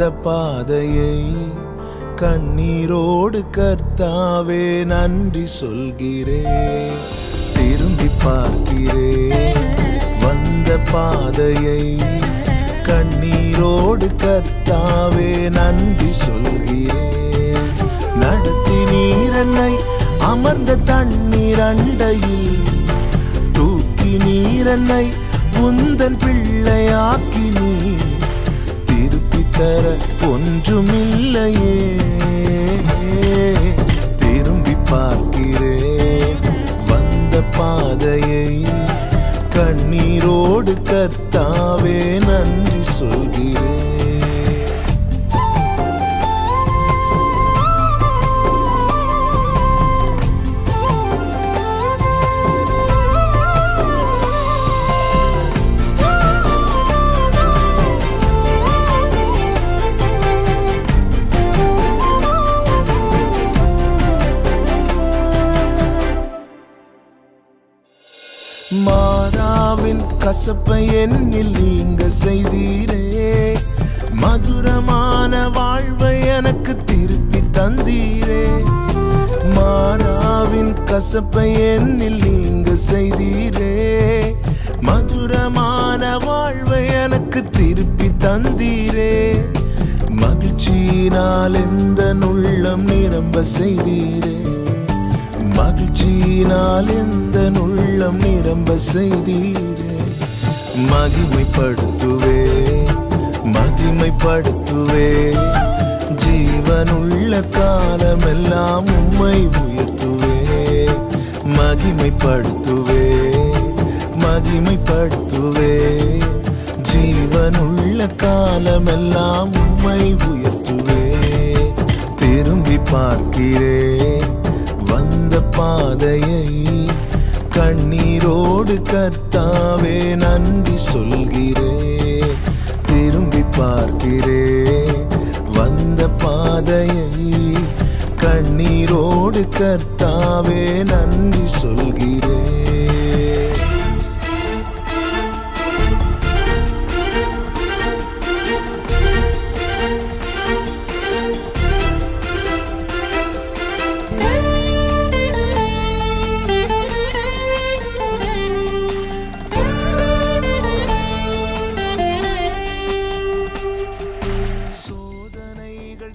வந்த பாதையை கண்ணீரோடு கர்த்தாவே நன்றி சொல்கிறேன். திரும்பி பார்க்கிறேன் வந்த பாதையை கண்ணீரோடு கர்த்தாவே நன்றி சொல்கிறேன். நடத்தி நீரன்னை அமர்ந்த தண்ணீர் அண்டையில் தூக்கி நீரன்னை உந்தன் பிள்ளையாக்கி நீ திருப்பி தர ஒன்றுமில்லையே. திரும்பி பார்க்கிறேன் வந்த பாதையை கண்ணீரோடு கர்த்தாவே நன்றி சொல்கிறேன். மாறாவின் கசப்பை என்னில் நீங்க செய்தீரே, மதுரமான வாழ்வை எனக்கு திருப்பி தந்தீரே. மாறாவின் கசப்பை என்னில் நீங்க செய்தீரே, மதுரமான வாழ்வை எனக்கு திருப்பி தந்தீரே. மகிழ்ச்சியினால் எந்த உள்ளம் நிரம்ப செய்தீரே, மகிழ்ச்சியினால் எந்த உள்ளம் நிரம்ப செய்தீரே. மகிமைப்படுத்துவே மகிமைப்படுத்துவே ஜீவனுள்ள காலமெல்லாம் உம்மை உயர்த்துவே. மகிமைப்படுத்துவே மகிமைப்படுத்துவே ஜீவனுள்ள காலமெல்லாம் உம்மை உயர்த்துவே. திரும்பி பார்க்கிறேன் வந்த பாதையை கண்ணீரோடு கர்த்தாவே நன்றி சொல்கிறேன். திரும்பி பார்க்கிறேன் வந்த பாதையை கண்ணீரோடு கர்த்தாவே நன்றி சொல்கிறேன்.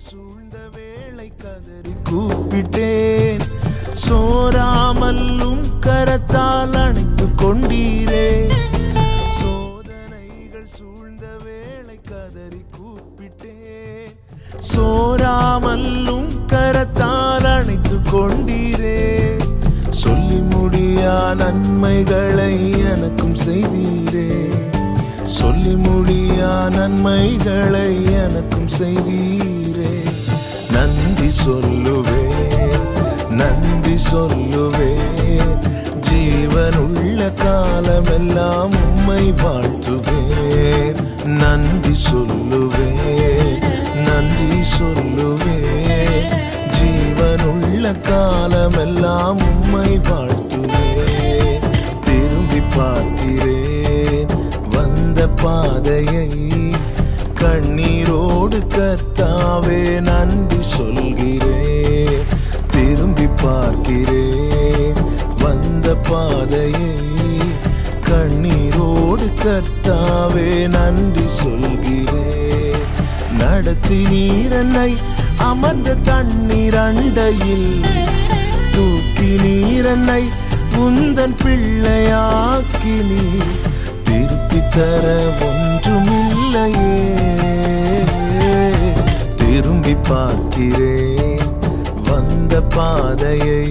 சூழ்ந்த வேளை கதறி கூப்பிட்டேன், சோராமல்லும் கரத்தால் அணைத்து கொண்டீரே. சோதனைகள் சூழ்ந்த வேளை கதறி கூப்பிட்டேன், சோராமல்லும் கரத்தால் அணைத்து கொண்டீரே. சொல்லி முடியா நன்மைகளை எனக்கும் செய்தீரே, சொல்லி முடியா நன்மைகளை எனக்கும் செய்தீரே. நன்றி சொல்லுவேன் நன்றி சொல்லுவேன் ஜீவனுள்ள காலமெல்லாம் உம்மை வாழ்த்துவேன். நன்றி சொல்லுவேன் நன்றி சொல்லுவேன் ஜீவனுள்ள காலமெல்லாம் உம்மை வாழ்த்துவேன். திரும்பி பார்க்கிறேன் வந்த பாதையை கண்ணீரோடு கர்த்தாவே நன்றி சொல்கிறேன். திரும்பி பார்க்கிறேன் வந்த பாதையை கண்ணீரோடு கர்த்தாவே நன்றி சொல்கிறேன். நடத்தி நீரன்னை அமர்ந்த தண்ணீர் அண்டையில் தூக்கி நீரன்னை உந்தன் பிள்ளையாக்கி நீ திருப்பி தர ஒன்றுமில்லையே. திரும்பி பார்க்கிறேன் வந்த பாதையை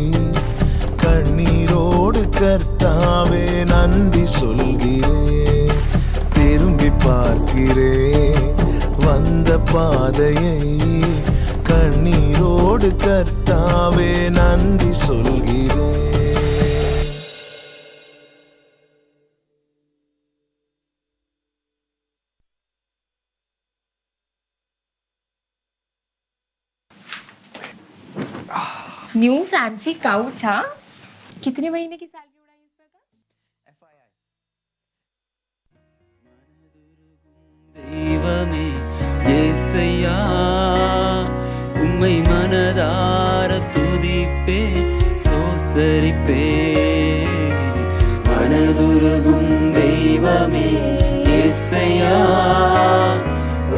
கண்ணீரோடு கர்த்தாவே நன்றி சொல்கிறேன். திரும்பி பார்க்கிறேன் வந்த பாதையை கண்ணீரோடு கர்த்தாவே நன்றி சொல்கிறேன். न्यू फैंसी काउच, हाँ? कितने महीने की सैलरी उड़ाई इस पे का? FYI ஏசையா உம்மை மனதார துதிப்பே சோஸ்தரிப்பே மனதுருகும் தெய்வமே ஏசையா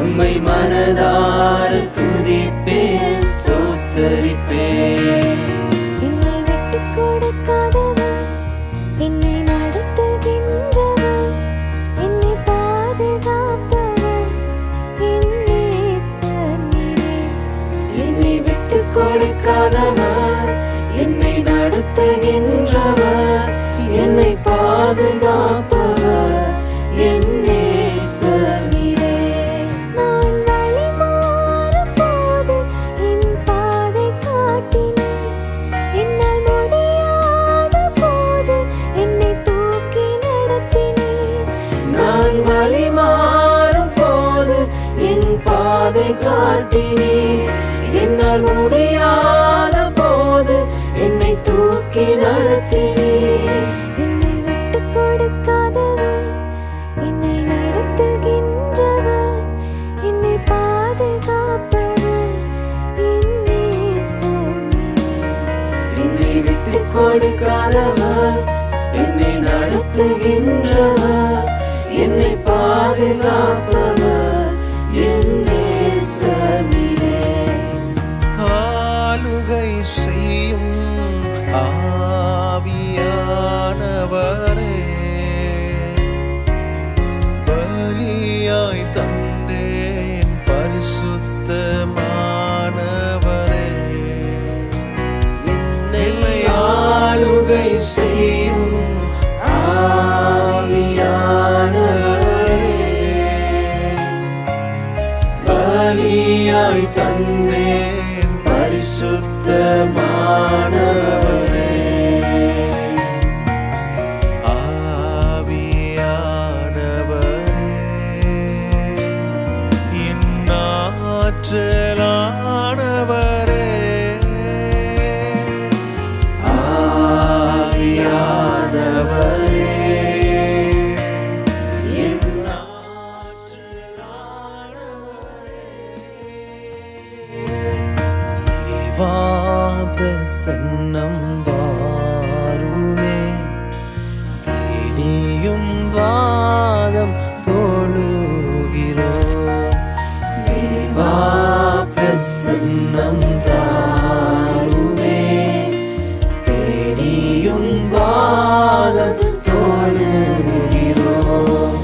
உம்மை மனதார துதிப்பே சோஸ்தரிப்பே என்னை விட்டு கொடுக்காதவர், என்னை நடத்துகின்றவர், என்னை பாதுகாப்பவர், என் நேசர் நீரே. என்னை விட்டு கொடுக்காதவர், என்னை நடத்துகின்றவர், என்னை பாதுகாப்பவர், என் நேசர் நீரே. நான் வழி மாறும்போது என் பாதை காட்டினீர். என்னால் முடியாத போது என்னை தூக்கி நடத்தினீர். நான் வழி மாறும் போது என் பாதை காட்டினீர். என்னால் முடியாத போது என்னை தூக்கி நடத்தினீர். என்னை விட்டு கொடுக்காதவர், என்னை நடத்துகின்றவர், என்னை பாதுகாப்பவர், என் நேசர் நீரே. என்னை விட்டு கொடுக்காதவர், என்னை நடத்துகின்றவர், என்னை பாதுகாப்பவர், என் நேசர் நீரே. ஆளுகை செய்யும் ஆவியானவரே, பலியாய் தந்தேன் பரிசுத்தமானவரே, என்னை ஆளுகை செய்யும் ஆவியானவரே, பலியாய் தந்தேன் பரிசுத்தமானவரே, ஆவியானவரே, என் ஆற்றலானவரே, ஆவியானவரே, என் தேவா பிரசன்னம் வாருமே, தேடியும் வாதம் தோழுகிறோம். தேவா பிரசன்னம் தாருமே, தேடியும் வாதம் தோழுகிறோம்.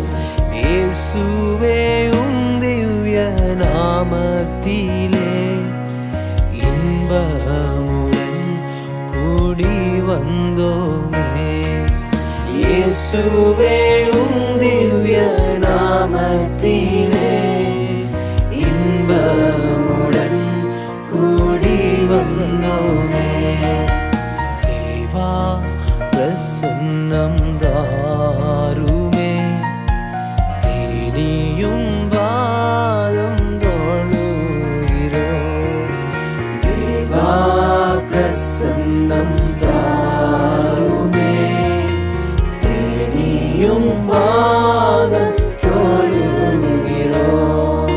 இயேசுவே உம் திவ்ய நாமத்திலே இன்பமுடன் கூடி வந்தோமே. இயேசுவே உம் திவ்ய நாமத்திலே இன்பமுடன் கூடி வந்தோமே. தேவா பிரசன்னம் தாருமே, தேடியும் வாதம் தோழுகிறோம். தேவா பிரசன்னம் தாருமே, தேடியும் வாதம் தோழுகிறோம்.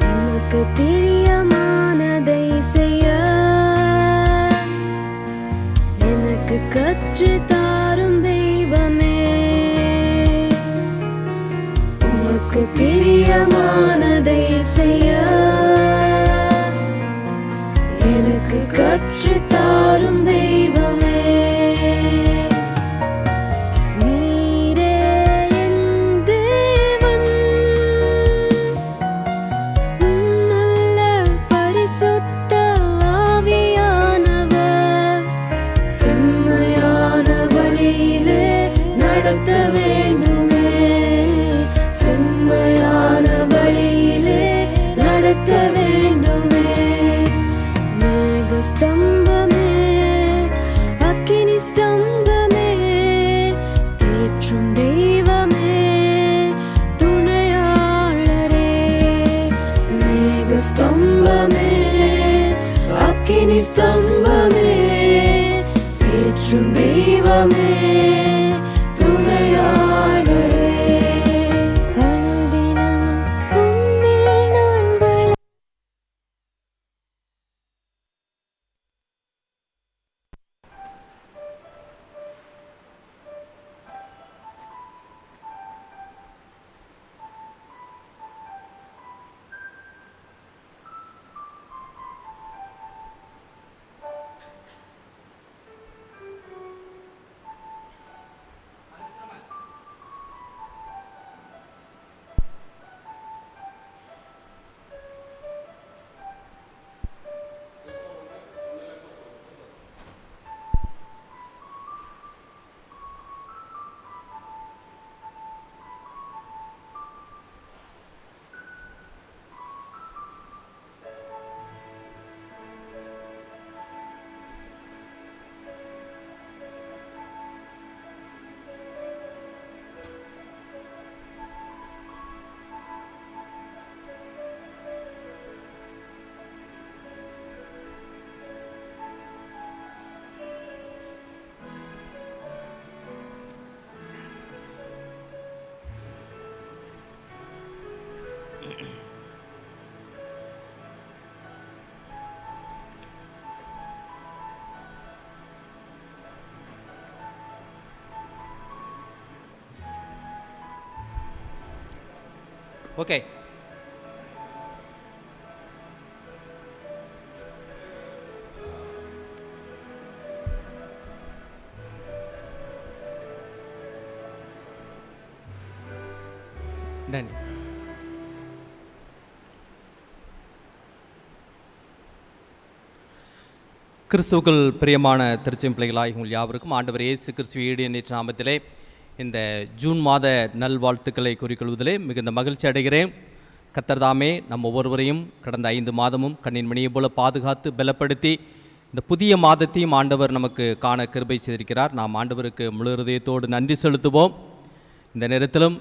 உமக்கு பிரியமானதை செய்ய எனக்கு கற்றுத் தாரும் தெய்வமே. உமக்கு பிரியமானதை செய்ய எனக்கு கற்றுத் தாரும் தெய்வமே. நீரே என் தேவன், நல்ல பரிசுத்த ஆவியானவர் செம்மையான வழியிலே நடத்த வேண்டுமே. செம்மையான வழியிலே நடத்த வேண்டுமே. மேக ஸ்தம்பமே, அக்கினி ஸ்தம்பமே, தேற்றும் தெய்வமே, துணையாளரே. மேக ஸ்தம்பமே, அக்கினி ஸ்தம்பமே, தேற்றும் தெய்வமே, துணையாளரே. அனுதினமும் உம்மில் நான் ஓகே. டன். கிறிஸ்துவுக்குள் பிரியமான திருச்செம் பிள்ளைகளாய் உங்கள் யாவருக்கும் ஆண்டவர் இயேசு கிறிஸ்துவ ஈடியன் நாமத்திலே இந்த ஜூன் மாத நல்வாழ்த்துக்களை குறிக்கொள்வதிலே மிகுந்த மகிழ்ச்சி அடைகிறேன். கர்த்தர் தாமே நம்ம ஒவ்வொருவரையும் கடந்த 5 மாதமும் கண்ணின் மணியை போல பாதுகாத்து பலப்படுத்தி இந்த புதிய மாதத்தையும் ஆண்டவர் நமக்கு காண கிருபை செய்திருக்கிறார். நாம் ஆண்டவருக்கு முழு இதயத்தோடு நன்றி செலுத்துவோம். இந்த நேரத்திலும்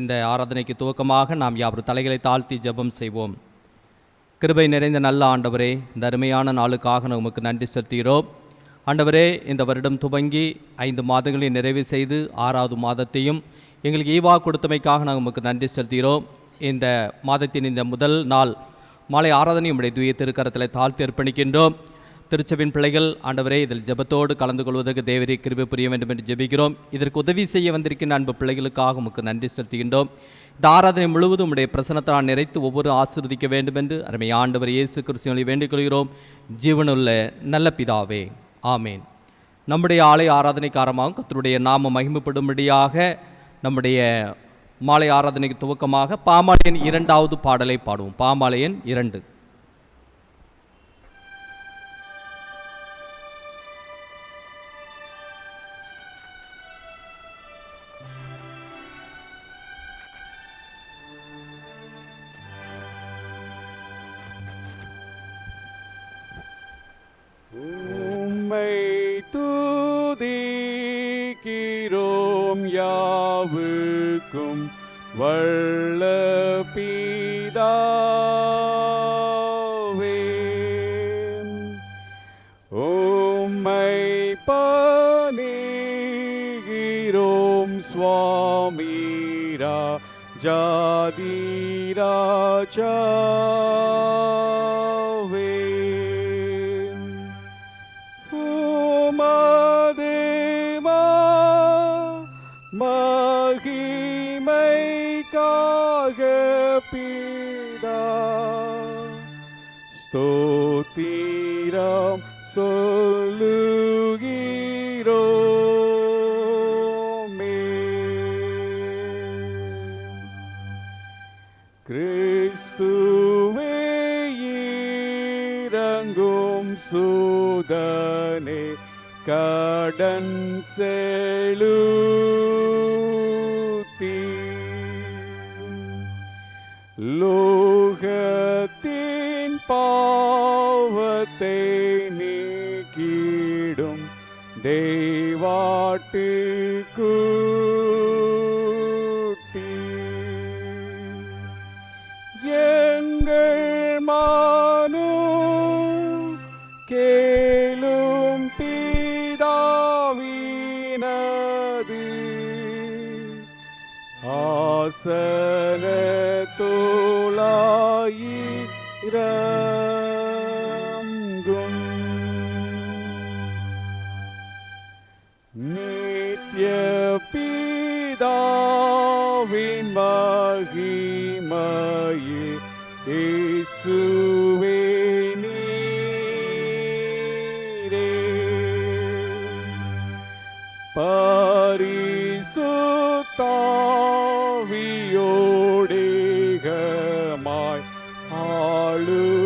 இந்த ஆராதனைக்கு துவக்கமாக நாம் யாவரும் தலைகளை தாழ்த்தி ஜெபம் செய்வோம். கிருபை நிறைந்த நல்ல ஆண்டவரே, இந்த அருமையான நாளுக்காக நமக்கு நன்றி செலுத்துகிறோம். ஆண்டவரே, இந்த வருடம் துவங்கி 5 மாதங்களை நிறைவு செய்து 6வது மாதத்தையும் எங்களுக்கு ஈவா கொடுத்தமைக்காக நாங்கள் நமக்கு நன்றி செலுத்துகிறோம். இந்த மாதத்தின் இந்த முதல் நாள் மாலை ஆராதனை உடைய தூய திருக்கரத்தில் தாழ்த்தி அர்ப்பணிக்கின்றோம். திருச்சபின் பிள்ளைகள் ஆண்டவரே, இதில் ஜெபத்தோடு கலந்து கொள்வதற்கு தேவரே கிருபை புரிய வேண்டும் என்று ஜெபிக்கிறோம். இதற்கு உதவி செய்ய வந்திருக்கின்ற அன்பு பிள்ளைகளுக்காக உமக்கு நன்றி செலுத்துகின்றோம். இந்த ஆராதனை முழுவதும் உடைய பிரசன்னத்தால் நிறைத்து ஒவ்வொரு ஆசீர்வதிக்க வேண்டும் என்று அருமை ஆண்டவர் இயேசு கிறிஸ்துவை வேண்டிக் கொள்கிறோம். ஜீவனுள்ள நல்ல பிதாவே, ஆமேன். நம்முடைய ஆலய ஆராதனைக்காரமாக கர்த்தருடைய நாம மகிமைப்படும்படியாக நம்முடைய மாலை ஆராதனைக்கு துவக்கமாக பாமாலையன் 2வது பாடலை பாடுவோம். பாமாலையன் 2. துதிக்கிறோம் யாவுக்கும் வல்ல பிதாவே, உம்மை பணிகிறோம் சுவாமி ராஜாதிராஜாவே. ஸ்தோத்திரம் சொல்லுகிறோமே. கிறிஸ்துவே இறங்கும் சூதனே, கடன் செலுத்தி லோகத்தின் பாவத்தை நீக்கிடும் தெய்வாட்டு கூட்டி எங்கள் மானு கேளும் பிதாவினது ஆசன தோளாயிரங்கும் நித்ய பிதாவின் மகிமையே இயேசுவே நீரே பரிசுத்தாவியோடேகமாய் ஆளுவீரே.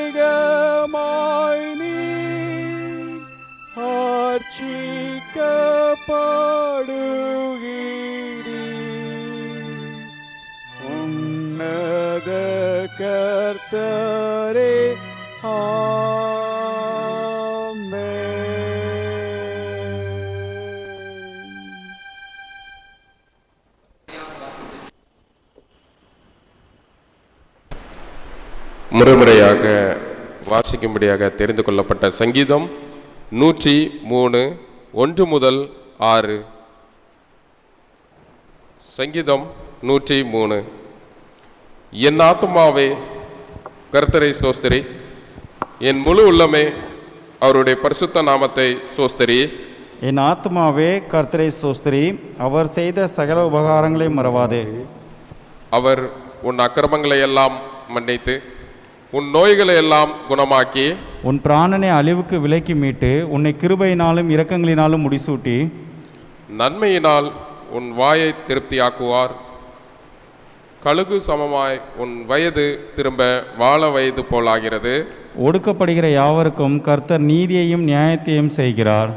ஏகமாய் நீ அர்ச்சிக்கப்படுகிறீர். உன்னத கர்த்தரே முறைமுறையாக வாசிக்கும்படியாக தெரிந்து கொள்ளப்பட்ட சங்கீதம் 103 1 முதல் 6. சங்கீதம் 103. என் ஆத்துமாவே கர்த்தரை சோஸ்திரி, என் முழு உள்ளமே அவருடைய பரிசுத்த நாமத்தை சோஸ்திரி. என் ஆத்மாவே கர்த்தரை சோஸ்திரி, அவர் செய்த சகல உபகாரங்களை மறவாதே. அவர் உன் அக்கிரமங்களை எல்லாம் மன்னித்து உன் நோய்களை எல்லாம் குணமாக்கி உன் பிராணனை அழிவுக்கு விலக்கி மீட்டு உன்னை கிருபையினாலும் இரக்கங்களினாலும் முடிசூட்டி நன்மையினால் உன் வாயை திருப்தியாக்குவார். கழுகு சமமாய் உன் வயது திரும்ப வாழ வயது போலாகிறது. ஒடுக்கப்படுகிற யாவருக்கும் கர்த்தர் நீதியையும் நியாயத்தையும் செய்கிறார்.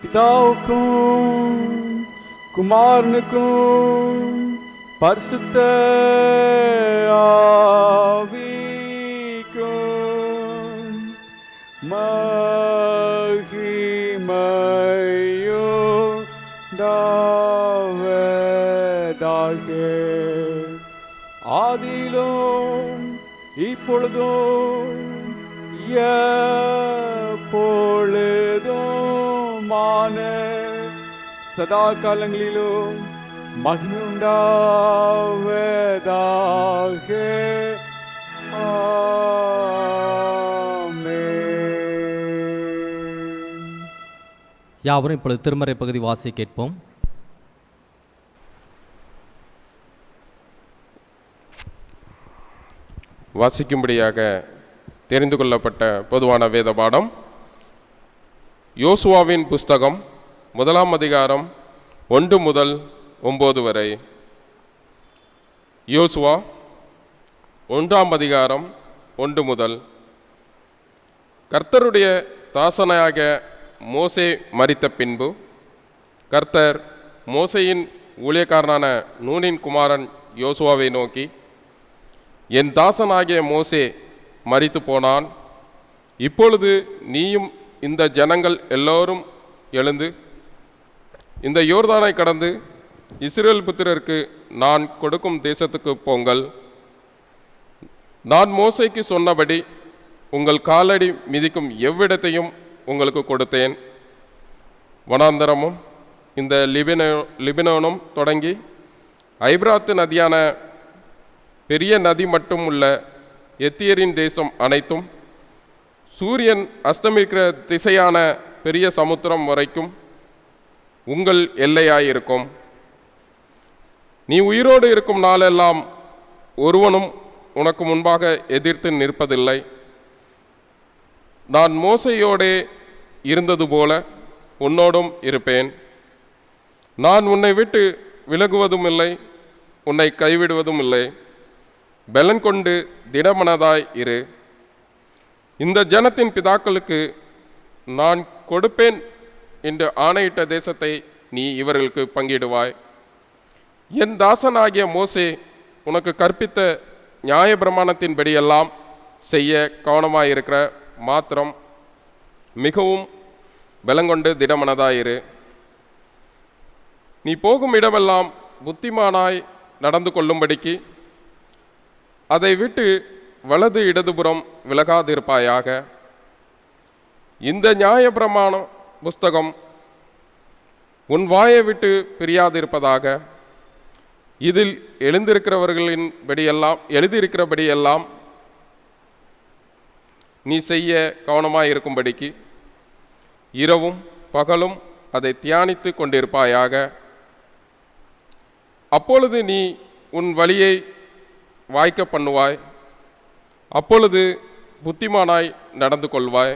பிதாவுக்கும் குமாரனுக்கும் பரிசுத்த ஆவிக்கும் மகிமையுண்டாவதாக, ஆதியிலும் இப்பொழுதும் எப்பொழுதுமான சதா காலங்களிலும் மகிமை உண்டாவதாக. ஆமென். யாவரும் இப்பொழுது திருமறை பகுதி வாசி கேட்போம். வாசிக்கும்படியாக தெரிந்து கொள்ளப்பட்ட பொதுவான வேத பாடம் யோசுவாவின் புஸ்தகம் 1 அதிகாரம் 1 முதல் 9 வரை. யோசுவா 1 அதிகாரம் 1 முதல். கர்த்தருடைய தாசனாக மோசே மரித்த பின்பு கர்த்தர் மோசேயின் ஊழியக்காரனான நூனின் குமாரன் யோசுவாவை நோக்கி, என் தாசனாகிய மோசே மரித்து போனான். இப்பொழுது நீயும் இந்த ஜனங்கள் எல்லோரும் எழுந்து இந்த யோர்தானை கடந்து இஸ்ரேல் புத்திரருக்கு நான் கொடுக்கும் தேசத்துக்கு போங்கள். நான் மோசேக்கு சொன்னபடி உங்கள் காலடி மிதிக்கும் எவ்விடத்தையும் உங்களுக்கு கொடுத்தேன். வனாந்தரமும் இந்த லிபனோனும் தொடங்கி ஐப்ராத்து நதியான பெரிய நதி மட்டும் உள்ள எத்தியரின் தேசம் அனைத்தும், சூரியன் அஸ்தமிக்கிற திசையான பெரிய சமுத்திரம் வரைக்கும் உங்கள் எல்லையாயிருக்கும். நீ உயிரோடு இருக்கும் நாளெல்லாம் ஒருவனும் உனக்கு முன்பாக எதிர்த்து நிற்பதில்லை. நான் மோசையோடே இருந்தது போல உன்னோடும் இருப்பேன். நான் உன்னை விட்டு விலகுவதும் இல்லை, உன்னை கைவிடுவதும் இல்லை. பலன் கொண்டு திடமனதாய் இரு. இந்த ஜனத்தின் பிதாக்களுக்கு நான் கொடுப்பேன் என்று ஆணையிட்ட தேசத்தை நீ இவர்களுக்கு பங்கிடுவாய். என் தாசனாகிய மோசே உனக்கு கற்பித்த நியாயப்பிரமாணத்தின்படியெல்லாம் செய்ய கவனமாயிருக்கிற மாத்திரம் மிகவும் பலங்கொண்டு திடமனதாயிரு. நீ போகும் இடமெல்லாம் புத்திமானாய் நடந்து கொள்ளும்படிக்கு அதை விட்டு வலது இடதுபுறம் விலகாதிருப்பாயாக. இந்த நியாயப்பிரமாண புஸ்தகம் உன் வாயை விட்டு பிரியாதிருப்பதாக. இதில் எழுதியிருக்கிறபடியெல்லாம் நீ செய்ய கவனமாயிருக்கும்படிக்கு இரவும் பகலும் அதை தியானித்து கொண்டிருப்பாயாக. அப்பொழுது நீ உன் வழியை வாய்க்க பண்ணுவாய், அப்பொழுது புத்திமானாய் நடந்து கொள்வாய்.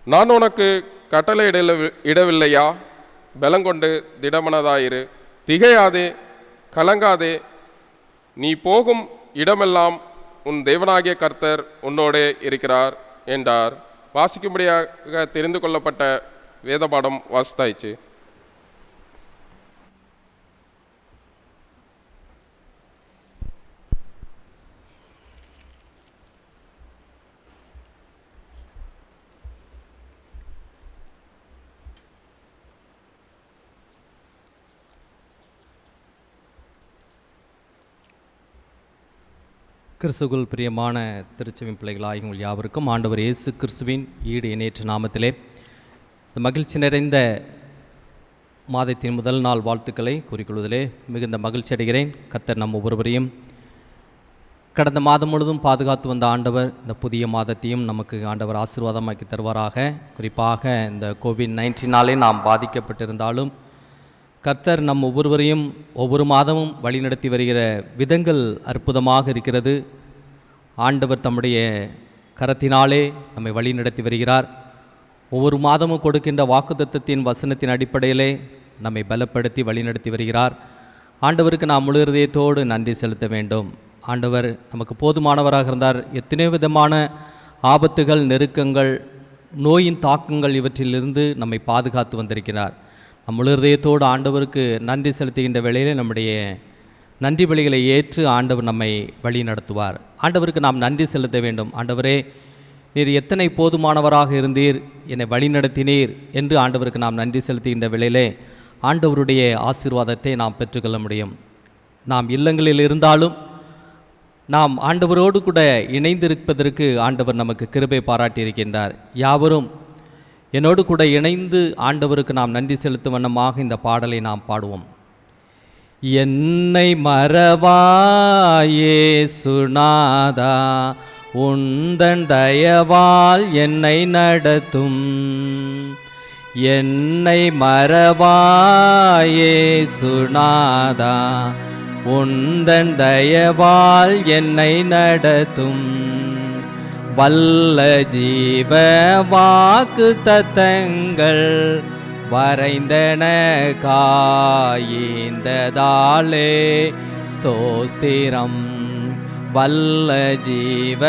நான் உனக்கு கட்டளை இடவில்லையா? பலங்கொண்டு திடமனதாயிரு, திகையாதே, கலங்காதே. நீ போகும் இடமெல்லாம் உன் தேவனாகிய கர்த்தர் உன்னோடே இருக்கிறார் என்றார். வாசிக்கும்படியாக தெரிந்து கொள்ளப்பட்ட வேதபாடம் வாசித்தாயிச்சு. கிறிஸ்துவுக்குள் பிரியமான திருச்செவின் பிள்ளைகளாகிய உங்கள் யாவருக்கும் ஆண்டவர் இயேசு கிறிஸ்துவின் ஈடு இணையற்ற நாமத்திலே இந்த மகிழ்ச்சி நிறைந்த மாதத்தின் முதல் நாள் வாழ்த்துக்களை கூறிக்கொள்வதிலே மிகுந்த மகிழ்ச்சி அடைகிறேன். கர்த்தர் நம் ஒவ்வொருவரையும் கடந்த மாதம் முழுவதும் பாதுகாத்து வந்த ஆண்டவர் இந்த புதிய மாதத்தையும் நமக்கு ஆண்டவர் ஆசீர்வாதமாக்கி தருவாராக. குறிப்பாக இந்த கோவிட்-19 நாம் பாதிக்கப்பட்டிருந்தாலும் கர்த்தர் நம் ஒவ்வொருவரையும் ஒவ்வொரு மாதமும் வழிநடத்தி வருகிற விதங்கள் அற்புதமாக இருக்கிறது. ஆண்டவர் தம்முடைய கரத்தினாலே நம்மை வழிநடத்தி வருகிறார். ஒவ்வொரு மாதமும் கொடுக்கின்ற வாக்குத்தத்தத்தின் வசனத்தின் அடிப்படையிலே நம்மை பலப்படுத்தி வழிநடத்தி வருகிறார். ஆண்டவருக்கு நாம் முழு இதயத்தோடு நன்றி செலுத்த வேண்டும். ஆண்டவர் நமக்கு போதுமானவராக இருந்தார். எத்தனை விதமான ஆபத்துகள், நெருக்கங்கள், நோயின் தாக்கங்கள் இவற்றிலிருந்து நம்மை பாதுகாத்து வந்திருக்கிறார். நம் முழு இதயத்தோடு ஆண்டவருக்கு நன்றி செலுத்துகின்ற வேளையில் நம்முடைய நன்றி பலிகளை ஏற்று ஆண்டவர் நம்மை வழி நடத்துவார். ஆண்டவருக்கு நாம் நன்றி செலுத்த வேண்டும். ஆண்டவரே, நீர் எத்தனை போதுமானவராக இருந்தீர், என்னை வழி நடத்தினீர் என்று ஆண்டவருக்கு நாம் நன்றி செலுத்துகின்ற வேளையிலே ஆண்டவருடைய ஆசீர்வாதத்தை நாம் பெற்றுக்கொள்ள முடியும். நாம் இல்லங்களில் இருந்தாலும் நாம் ஆண்டவரோடு கூட இணைந்திருப்பதற்கு ஆண்டவர் நமக்கு கிருபை பாராட்டியிருக்கின்றார். யாவரும் என்னோடு கூட இணைந்து ஆண்டவருக்கு நாம் நன்றி செலுத்தும் வண்ணமாக இந்த பாடலை நாம் பாடுவோம். என்னை மறவாயே சுனாதா, உந்தன் தயவால் என்னை நடத்தும். என்னை மறவாயே சுனாதா, உந்தன் தயவால் என்னை நடத்தும். வல்ல ஜீவ வாக்கு தத்தங்கள் வரைந்தன காய்ந்ததாலே ஸ்தோஸ்திரம். வல்ல ஜீவ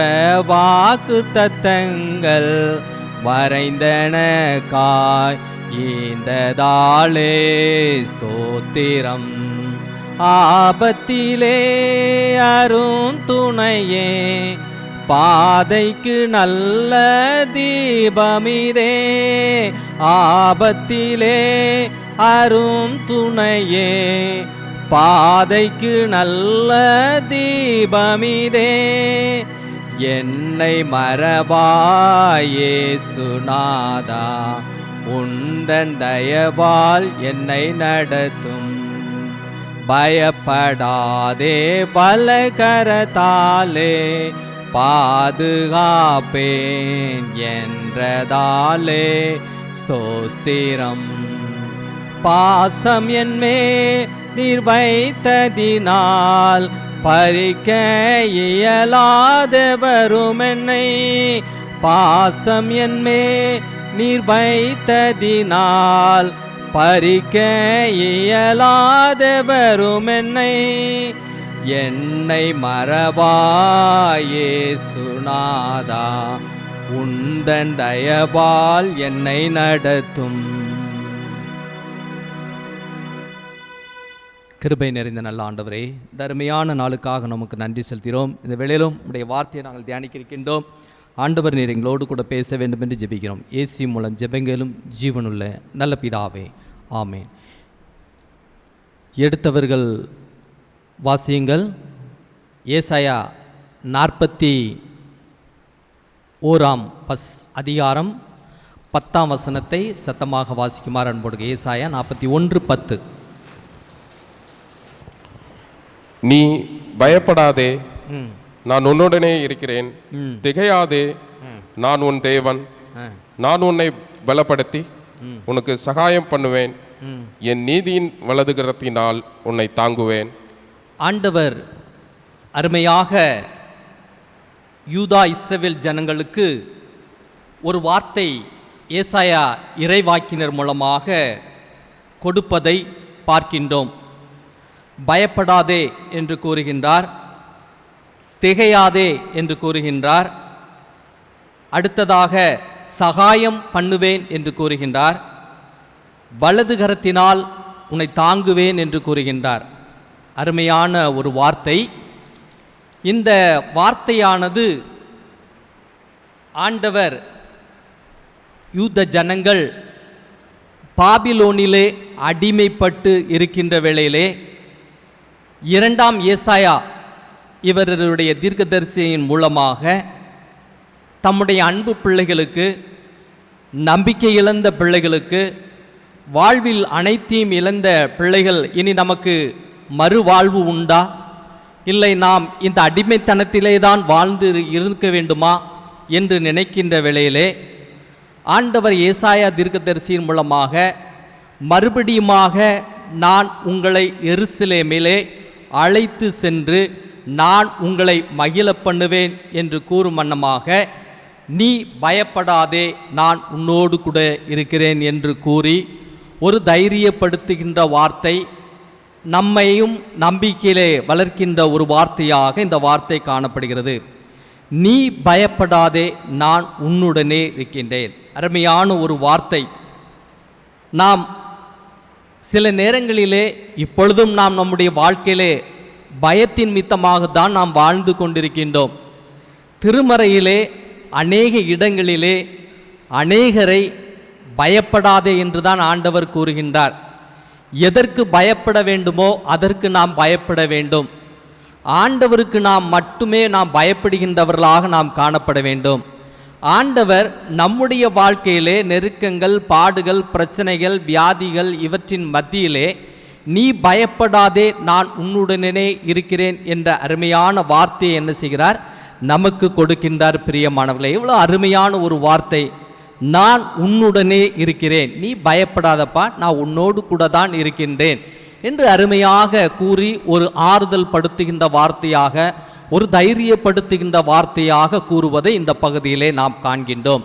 வாக்கு தத்தங்கள் வரைந்தன காய்ந்ததாலே ஸ்தோத்திரம். ஆபத்திலே அரும் துணையே, பாதைக்கு நல்ல தீபமிதே. ஆபத்திலே அரும் துணையே, பாதைக்கு நல்ல தீபமிதே. என்னை மறவாயே சுனாதா, உந்தன் தயவால் என்னை நடத்தும். பயப்படாதே பலகரத்தாலே பாதுகாப்பேன் என்றதாலே ஸ்தோஸ்திரம். பாசம் என்மே நீர் வைத்ததினால் பறிக்க இயலாதவரும் என்னை. பாசம் என்மே நீர் வைத்ததினால் பறிக்க இயலாதவரும் என்னை. என்னை மறவாயே சுனாதா, உந்தன் தயவால் என்னை நடத்தும். கிருபை நிறைந்த நல்ல ஆண்டவரே, தர்மையான நாளுக்காக நமக்கு நன்றி செலுத்துகிறோம். இந்த வேளையிலும் உடைய வார்த்தையை நாங்கள் தியானிக்க இருக்கின்றோம். ஆண்டவர் நீர் எங்களோடு கூட பேச வேண்டும் என்று ஜெபிக்கிறோம். இயேசு மூலம் ஜெபங்களும் ஜீவனுள்ள நல்ல பிதாவே, ஆமேன். எடுத்தவர்கள் வாசியுங்கள். ஏசாயா 41 அதிகாரம் 10 வசனத்தை சத்தமாக வாசிக்குமாறு அன்போடு. ஏசாயா 41:10. நீ பயப்படாதே, நான் உன்னுடனே இருக்கிறேன். திகையாதே, நான் உன் தேவன். நான் உன்னை பலப்படுத்தி உனக்கு சகாயம் பண்ணுவேன். என் நீதியின் வலதுகரத்தினால் உன்னை தாங்குவேன். ஆண்டவர் அருமையாக யூதா இஸ்ரவேல் ஜனங்களுக்கு ஒரு வார்த்தை ஏசாயா இறைவாக்கினர் மூலமாக கொடுப்பதை பார்க்கின்றோம். பயப்படாதே என்று கூறுகின்றார், திகையாதே என்று கூறுகின்றார். அடுத்ததாக சகாயம் பண்ணுவேன் என்று கூறுகின்றார். வலது கரத்தினால் உன்னை தாங்குவேன் என்று கூறுகின்றார். அருமையான ஒரு வார்த்தை. இந்த வார்த்தையானது ஆண்டவர் யூத ஜனங்கள் பாபிலோனிலே அடிமைப்பட்டு இருக்கின்ற வேளையிலே 2ஆம் ஏசாயா இவருடைய தீர்க்கதரிசியின் மூலமாக தம்முடைய அன்பு பிள்ளைகளுக்கு, நம்பிக்கை இழந்த பிள்ளைகளுக்கு, வாழ்வில் அனைத்தையும் இழந்த பிள்ளைகள் இனி நமக்கு மறுவாழ்வு உண்டா, இல்லை நாம் இந்த அடிமைத்தனத்திலே தான் வாழ்ந்து இருக்க வேண்டுமா என்று நினைக்கின்ற வேளையிலே ஆண்டவர் ஏசாயா தீர்க்கதரிசியின் மூலமாக மறுபடியுமாக நான் உங்களை எருசலேமிலே அழைத்து சென்று நான் உங்களை மகிழ பண்ணுவேன் என்று கூறும் வண்ணமாக நீ பயப்படாதே நான் உன்னோடு கூட இருக்கிறேன் என்று கூறி ஒரு தைரியப்படுத்துகின்ற வார்த்தை, நம்மையும் நம்பிக்கையிலே வளர்க்கின்ற ஒரு வார்த்தையாக இந்த வார்த்தை காணப்படுகிறது. நீ பயப்படாதே நான் உன்னுடனே இருக்கின்றேன். அருமையான ஒரு வார்த்தை. நாம் சில நேரங்களிலே இப்பொழுதும் நாம் நம்முடைய வாழ்க்கையிலே பயத்தின் மித்தமாகத்தான் நாம் வாழ்ந்து கொண்டிருக்கின்றோம். திருமறையிலே அநேக இடங்களிலே அநேகரை பயப்படாதே என்று தான் ஆண்டவர் கூறுகின்றார். எதற்கு பயப்பட வேண்டுமோ அதற்கு நாம் பயப்பட வேண்டும். ஆண்டவருக்கு நாம் மட்டுமே நாம் பயப்படுகின்றவர்களாக நாம் காணப்பட வேண்டும். ஆண்டவர் நம்முடைய வாழ்க்கையிலே நெருக்கங்கள், பாடுகள், பிரச்சனைகள், வியாதிகள் இவற்றின் மத்தியிலே நீ பயப்படாதே நான் உன்னுடனே இருக்கிறேன் என்ற அருமையான வார்த்தையை என்ன செய்கிறார்? நமக்கு கொடுக்கின்றார். பிரியமானவர்களே, எவ்வளோ அருமையான ஒரு வார்த்தை. நான் உன்னுடனே இருக்கிறேன், நீ பயப்படாதப்பா, நான் உன்னோடு கூட தான் இருக்கின்றேன் என்று அருமையாக கூறி ஒரு ஆறுதல் படுத்துகின்ற வார்த்தையாக, ஒரு தைரியப்படுத்துகின்ற வார்த்தையாக கூறுவதை இந்த பகுதியிலே நாம் காண்கின்றோம்.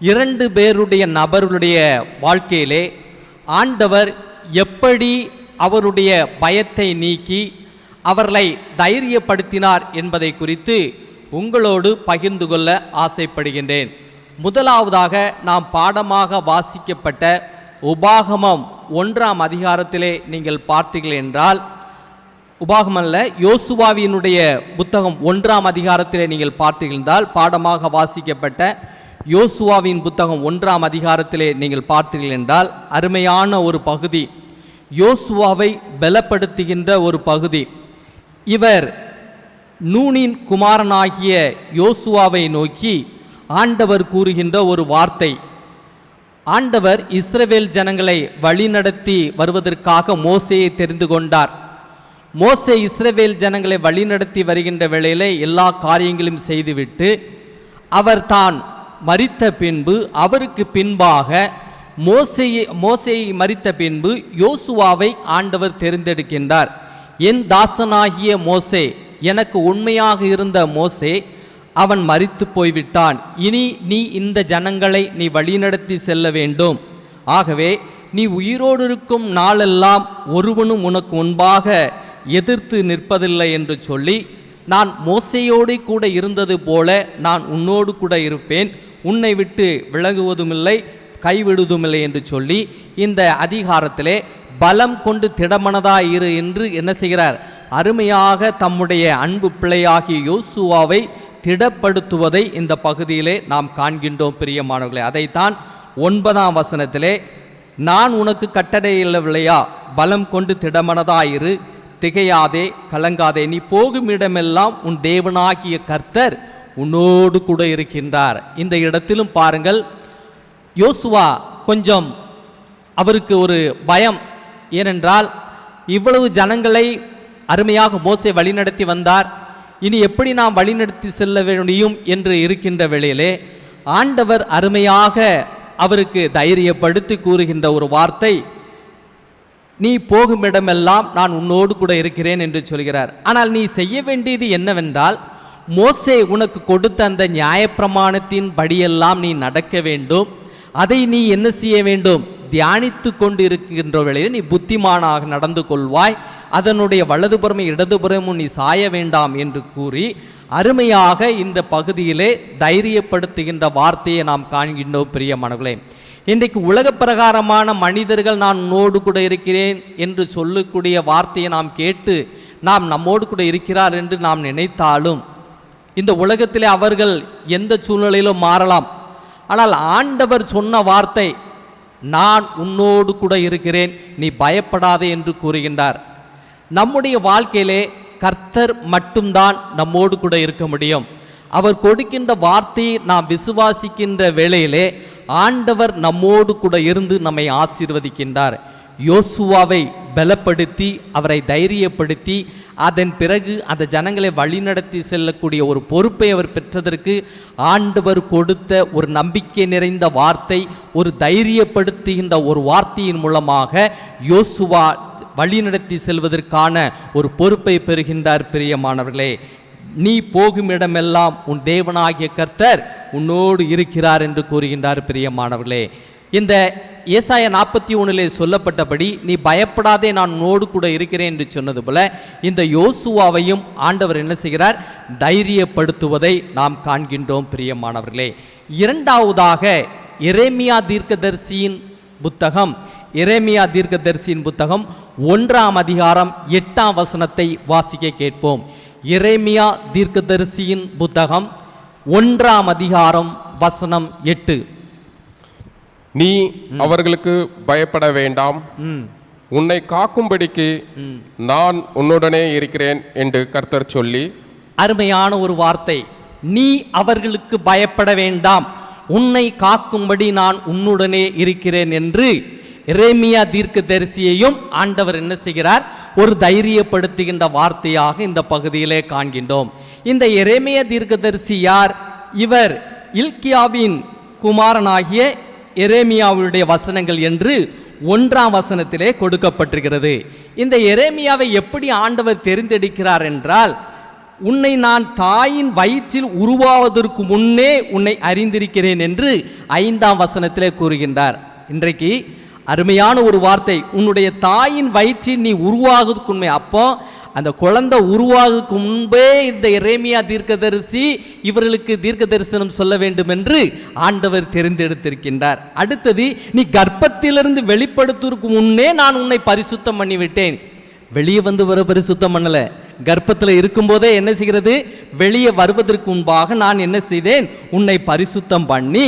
2 பேருடைய நபருடைய வாழ்க்கையிலே ஆண்டவர் எப்படி அவருடைய பயத்தை நீக்கி அவர்களை தைரியப்படுத்தினார் என்பதை குறித்து உங்களோடு பகிர்ந்து கொள்ள ஆசைப்படுகின்றேன். முதலாவதாக நாம் பாடமாக வாசிக்கப்பட்ட உபாகமம் 1ஆம் அதிகாரத்திலே நீங்கள் பார்த்தீர்கள் என்றால், உபாகமல்ல, யோசுவாவினுடைய புத்தகம் 1ஆம் அதிகாரத்திலே நீங்கள் பார்த்தீர்கள் என்றால், பாடமாக வாசிக்கப்பட்ட யோசுவாவின் புத்தகம் 1ஆம் அதிகாரத்திலே நீங்கள் பார்த்தீர்கள் என்றால், அருமையான ஒரு பகுதி, யோசுவாவை பலப்படுத்துகின்ற ஒரு பகுதி. இவர் நூனின் குமாரனாகிய யோசுவாவை நோக்கி ஆண்டவர் கூறுகின்ற ஒரு வார்த்தை. ஆண்டவர் இஸ்ரவேல் ஜனங்களை வழிநடத்தி வருவதற்காக மோசேயை தெரிந்து கொண்டார். மோசே இஸ்ரவேல் ஜனங்களை வழிநடத்தி வருகின்ற வேளையிலே எல்லா காரியங்களையும் செய்துவிட்டு அவர் தான் மரித்த பின்பு, அவருக்கு பின்பாக மோசேயை மரித்த பின்பு யோசுவாவை ஆண்டவர் தெரிந்தெடுக்கின்றார். என் தாசனாகிய மோசே, எனக்கு உண்மையாக இருந்த மோசே அவன் மரித்து போய்விட்டான். இனி நீ இந்த ஜனங்களை நீ வழிநடத்தி செல்ல வேண்டும். ஆகவே நீ உயிரோடு இருக்கும் நாளெல்லாம் ஒருவனும் உனக்கு முன்பாக எதிர்த்து நிற்பதில்லை என்று சொல்லி, நான் மோசேயோடு கூட இருந்தது போல நான் உன்னோடு கூட இருப்பேன், உன்னை விட்டு விலகுவதுமில்லை கைவிடுவதுமில்லை என்று சொல்லி இந்த அதிகாரத்திலே பலம் கொண்டு திடமனதாயிரு என்று என்ன செய்கிறார்? அருமையாக தம்முடைய அன்பு பிள்ளையாகிய யோசுவாவை திடப்படுத்துவதை இந்த பகுதியிலே நாம் காண்கின்றோம். பிரியமானவர்களே, அதைத்தான் 9ஆம் வசனத்திலே, நான் உனக்கு கட்டளையிடவில்லையா, பலம் கொண்டு திடமனதாயிரு, திகையாதே, கலங்காதே, நீ போகும் இடமெல்லாம் உன் தேவனாகிய கர்த்தர் உன்னோடு கூட இருக்கின்றார். இந்த இடத்திலும் பாருங்கள், யோசுவா கொஞ்சம் அவருக்கு ஒரு பயம். ஏனென்றால் இவ்வளவு ஜனங்களை அருமையாக மோசே வழிநடத்தி வந்தார், இனி எப்படி நாம் வழிநடத்தி செல்ல முடியும் என்று இருக்கின்ற வேளையிலே ஆண்டவர் அருமையாக அவருக்கு தைரியப்படுத்தி கூறுகின்ற ஒரு வார்த்தை, நீ போகும் இடமெல்லாம் நான் உன்னோடு கூட இருக்கிறேன் என்று சொல்கிறார். ஆனால் நீ செய்ய வேண்டியது என்னவென்றால், மோசே உனக்கு கொடுத்த அந்த நியாயப்பிரமாணத்தின் படியெல்லாம் நீ நடக்க வேண்டும். அதை நீ என்ன செய்ய வேண்டும்? தியானித்து கொண்டு இருக்கின்ற வேளையில் நீ புத்திமானாக நடந்து கொள்வாய், அதனுடைய வலதுபுறமும் இடதுபுறமும் நீ சாய வேண்டாம் என்று கூறி அருமையாக இந்த பகுதியிலே தைரியப்படுத்துகின்ற வார்த்தையை நாம் காண்கின்றோம். பிரியமானவர்களே, இன்றைக்கு உலக பிரகாரமான மனிதர்கள் நான் உன்னோடு கூட இருக்கிறேன் என்று சொல்லக்கூடிய வார்த்தையை நாம் கேட்டு நாம் நம்மோடு கூட இருக்கிறார் என்று நாம் நினைத்தாலும் இந்த உலகத்திலே அவர்கள் எந்த சூழ்நிலையிலும் மாறலாம். ஆனால் ஆண்டவர் சொன்ன வார்த்தை, நான் உன்னோடு கூட இருக்கிறேன், நீ பயப்படாதே என்று கூறுகின்றார். நம்முடைய வாழ்க்கையிலே கர்த்தர் மட்டும்தான் நம்மோடு கூட இருக்க முடியும். அவர் கொடுக்கின்ற வார்த்தையை நாம் விசுவாசிக்கின்ற வேளையிலே ஆண்டவர் நம்மோடு கூட இருந்து நம்மை ஆசீர்வதிக்கின்றார். யோசுவாவை பலப்படுத்தி அவரை தைரியப்படுத்தி அதன் பிறகு அந்த ஜனங்களை வழிநடத்தி செல்லக்கூடிய ஒரு பொறுப்பை அவர் பெற்றதற்கு ஆண்டவர் கொடுத்த ஒரு நம்பிக்கை நிறைந்த வார்த்தை, ஒரு தைரியப்படுத்துகின்ற ஒரு வார்த்தையின் மூலமாக யோசுவா வழிநடத்தி செல்வதற்கான ஒரு பொறுப்பை பெறுகின்றார். பிரியமானவர்களே, நீ போகும் இடமெல்லாம் உன் தேவனாகிய கர்த்தர் உன்னோடு இருக்கிறார் என்று கூறுகின்றார். பிரியமானவர்களே, இந்த ஏசாயா 41 சொல்லப்பட்டபடி நீ பயப்படாதே, நான் உன்னோடு கூட இருக்கிறேன் என்று சொன்னது போல இந்த யோசுவாவையும் ஆண்டவர் என்ன செய்கிறார்? தைரியப்படுத்துவதை நாம் காண்கின்றோம். பிரியமானவர்களே, இரண்டாவதாக எரேமியா தீர்க்கதரிசியின் புத்தகம் 1ஆம் அதிகாரம் 8ஆம் வசனத்தை வாசிக்க கேட்போம். எரேமியா தீர்க்கதரிசியின் புத்தகம் 1ஆம் அதிகாரம் வசனம் 8. நீ அவர்களுக்கு பயப்பட வேண்டாம், உன்னை காக்கும்படிக்கு நான் உன்னுடனே இருக்கிறேன் என்று கர்த்தர் சொல்லி. அருமையான ஒரு வார்த்தை. நீ அவர்களுக்கு பயப்பட வேண்டாம், உன்னை காக்கும்படி நான் உன்னுடனே இருக்கிறேன் என்று எரேமியா தீர்க்கதரிசியையும் ஆண்டவர் என்ன செய்கிறார்? ஒரு தைரியப்படுத்துகின்ற வார்த்தையாக இந்த பகுதியிலே காண்கின்றோம். இந்த எரேமியா தீர்க்கதரிசி யார்? இவர் இல்கியாவின் குமாரனாகிய எரேமியாவுடைய வசனங்கள் என்று 1ஆம் வசனத்திலே கொடுக்கப்பட்டிருக்கிறது. இந்த எரேமியாவை எப்படி ஆண்டவர் தெரிந்தெடுக்கிறார் என்றால், உன்னை நான் தாயின் வயிற்றில் உருவாவதற்கு முன்னே உன்னை அறிந்திருக்கிறேன் என்று 5ஆம் வசனத்திலே கூறுகின்றார். இன்றைக்கு அருமையான ஒரு வார்த்தை, உன்னுடைய தாயின் வயிற்றில் நீ உருவாகுவதற்கு உண்மை. அப்போ அந்த குழந்தை உருவாகுவதற்கு முன்பே இந்த எரேமியா தீர்க்கதரிசி இவர்களுக்கு தீர்க்க தரிசனம் சொல்ல வேண்டும் என்று ஆண்டவர் தெரிந்தெடுத்திருக்கின்றார். அடுத்தது, நீ கர்ப்பத்திலிருந்து வெளிப்படுத்துவதற்கு முன்னே நான் உன்னை பரிசுத்தம் பண்ணிவிட்டேன். வெளியே வந்து வர பரிசுத்தம் பண்ணல, கர்ப்பத்தில் இருக்கும்போதே என்ன செய்கிறது? வெளியே வருவதற்கு முன்பாக நான் என்ன செய்தேன்? உன்னை பரிசுத்தம் பண்ணி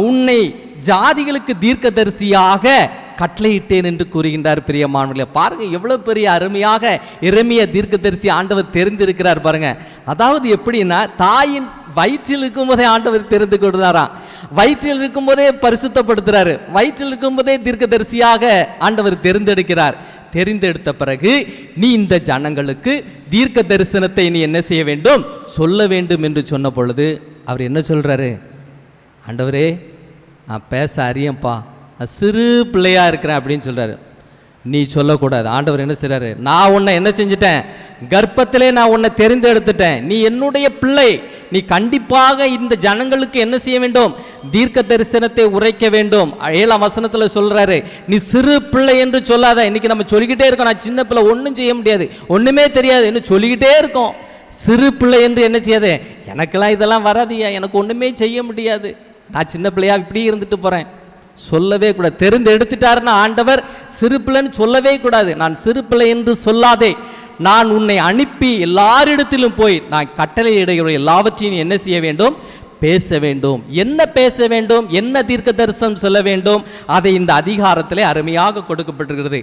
உன்னை ஜாதிகளுக்கு தீர்க்கதரிசியாக கட்டளையிட்டேன் என்று கூறுகின்றார். பிரியமானவர்களே, பாருங்க எவ்வளவு பெரிய அருமையாக எரேமியா தீர்க்கதரிசி ஆண்டவர் தெரிந்திருக்கிறார் பாருங்க. அதாவது எப்படின்னா, தாயின் வயிற்றில் இருக்கும்போதே ஆண்டவர் தெரிந்து கொடுத்தாராம், வயிற்றில் இருக்கும்போதே பரிசுத்தப்படுத்துறாரு, வயிற்றில் இருக்கும்போதே தீர்க்கதரிசியாக ஆண்டவர் தெரிந்தெடுக்கிறார். தெரிந்தெடுத்த பிறகு நீ இந்த ஜனங்களுக்கு தீர்க்க தரிசனத்தை நீ என்ன செய்ய வேண்டும்? சொல்ல வேண்டும் என்று சொன்ன பொழுது அவர் என்ன சொல்றாரு? ஆண்டவரே, நான் பேச அறியப்பா, நான் சிறு பிள்ளையா இருக்கிறேன் அப்படின்னு சொல்றாரு. நீ சொல்லக்கூடாது. ஆண்டவர் என்ன செய்றாரு? நான் உன்னை என்ன செஞ்சிட்டேன்? கர்ப்பத்திலே நான் உன்னை தெரிந்தெடுத்துட்டேன், நீ என்னுடைய பிள்ளை, நீ கண்டிப்பாக இந்த ஜனங்களுக்கு என்ன செய்ய வேண்டும்? தீர்க்க தரிசனத்தை உரைக்க வேண்டும். 7ஆம் வசனத்தில் சொல்றாரு, நீ சிறு பிள்ளை என்று சொல்லாத. இன்னைக்கு நம்ம சொல்லிக்கிட்டே இருக்கோம், நான் சின்ன பிள்ளை, ஒன்றும் செய்ய முடியாது, ஒன்றுமே தெரியாது என்று சொல்லிக்கிட்டே இருக்கோம். சிறு பிள்ளை என்று என்ன செய்யாது? எனக்கெல்லாம் இதெல்லாம் வராதியா, எனக்கு ஒன்றுமே செய்ய முடியாது, நான் சின்ன பிள்ளையா இப்படி இருந்துட்டு போகிறேன், சொல்லவே கூடாது. தெரிந்து எடுத்துட்டாருன்னா ஆண்டவர் சிறு பிள்ளைன்னு சொல்லவே கூடாது. நான் சிறு பிள்ளை என்று சொல்லாதே, நான் உன்னை அனுப்பி எல்லாரிடத்திலும் போய் நான் கட்டளையிடுகிற எல்லாவற்றையும் என்ன செய்ய வேண்டும்? பேச வேண்டும். என்ன பேச வேண்டும்? என்ன தீர்க்க தரிசனம் சொல்ல வேண்டும்? அதை இந்த அதிகாரத்திலே அருமையாக கொடுக்கப்பட்டிருக்கிறது.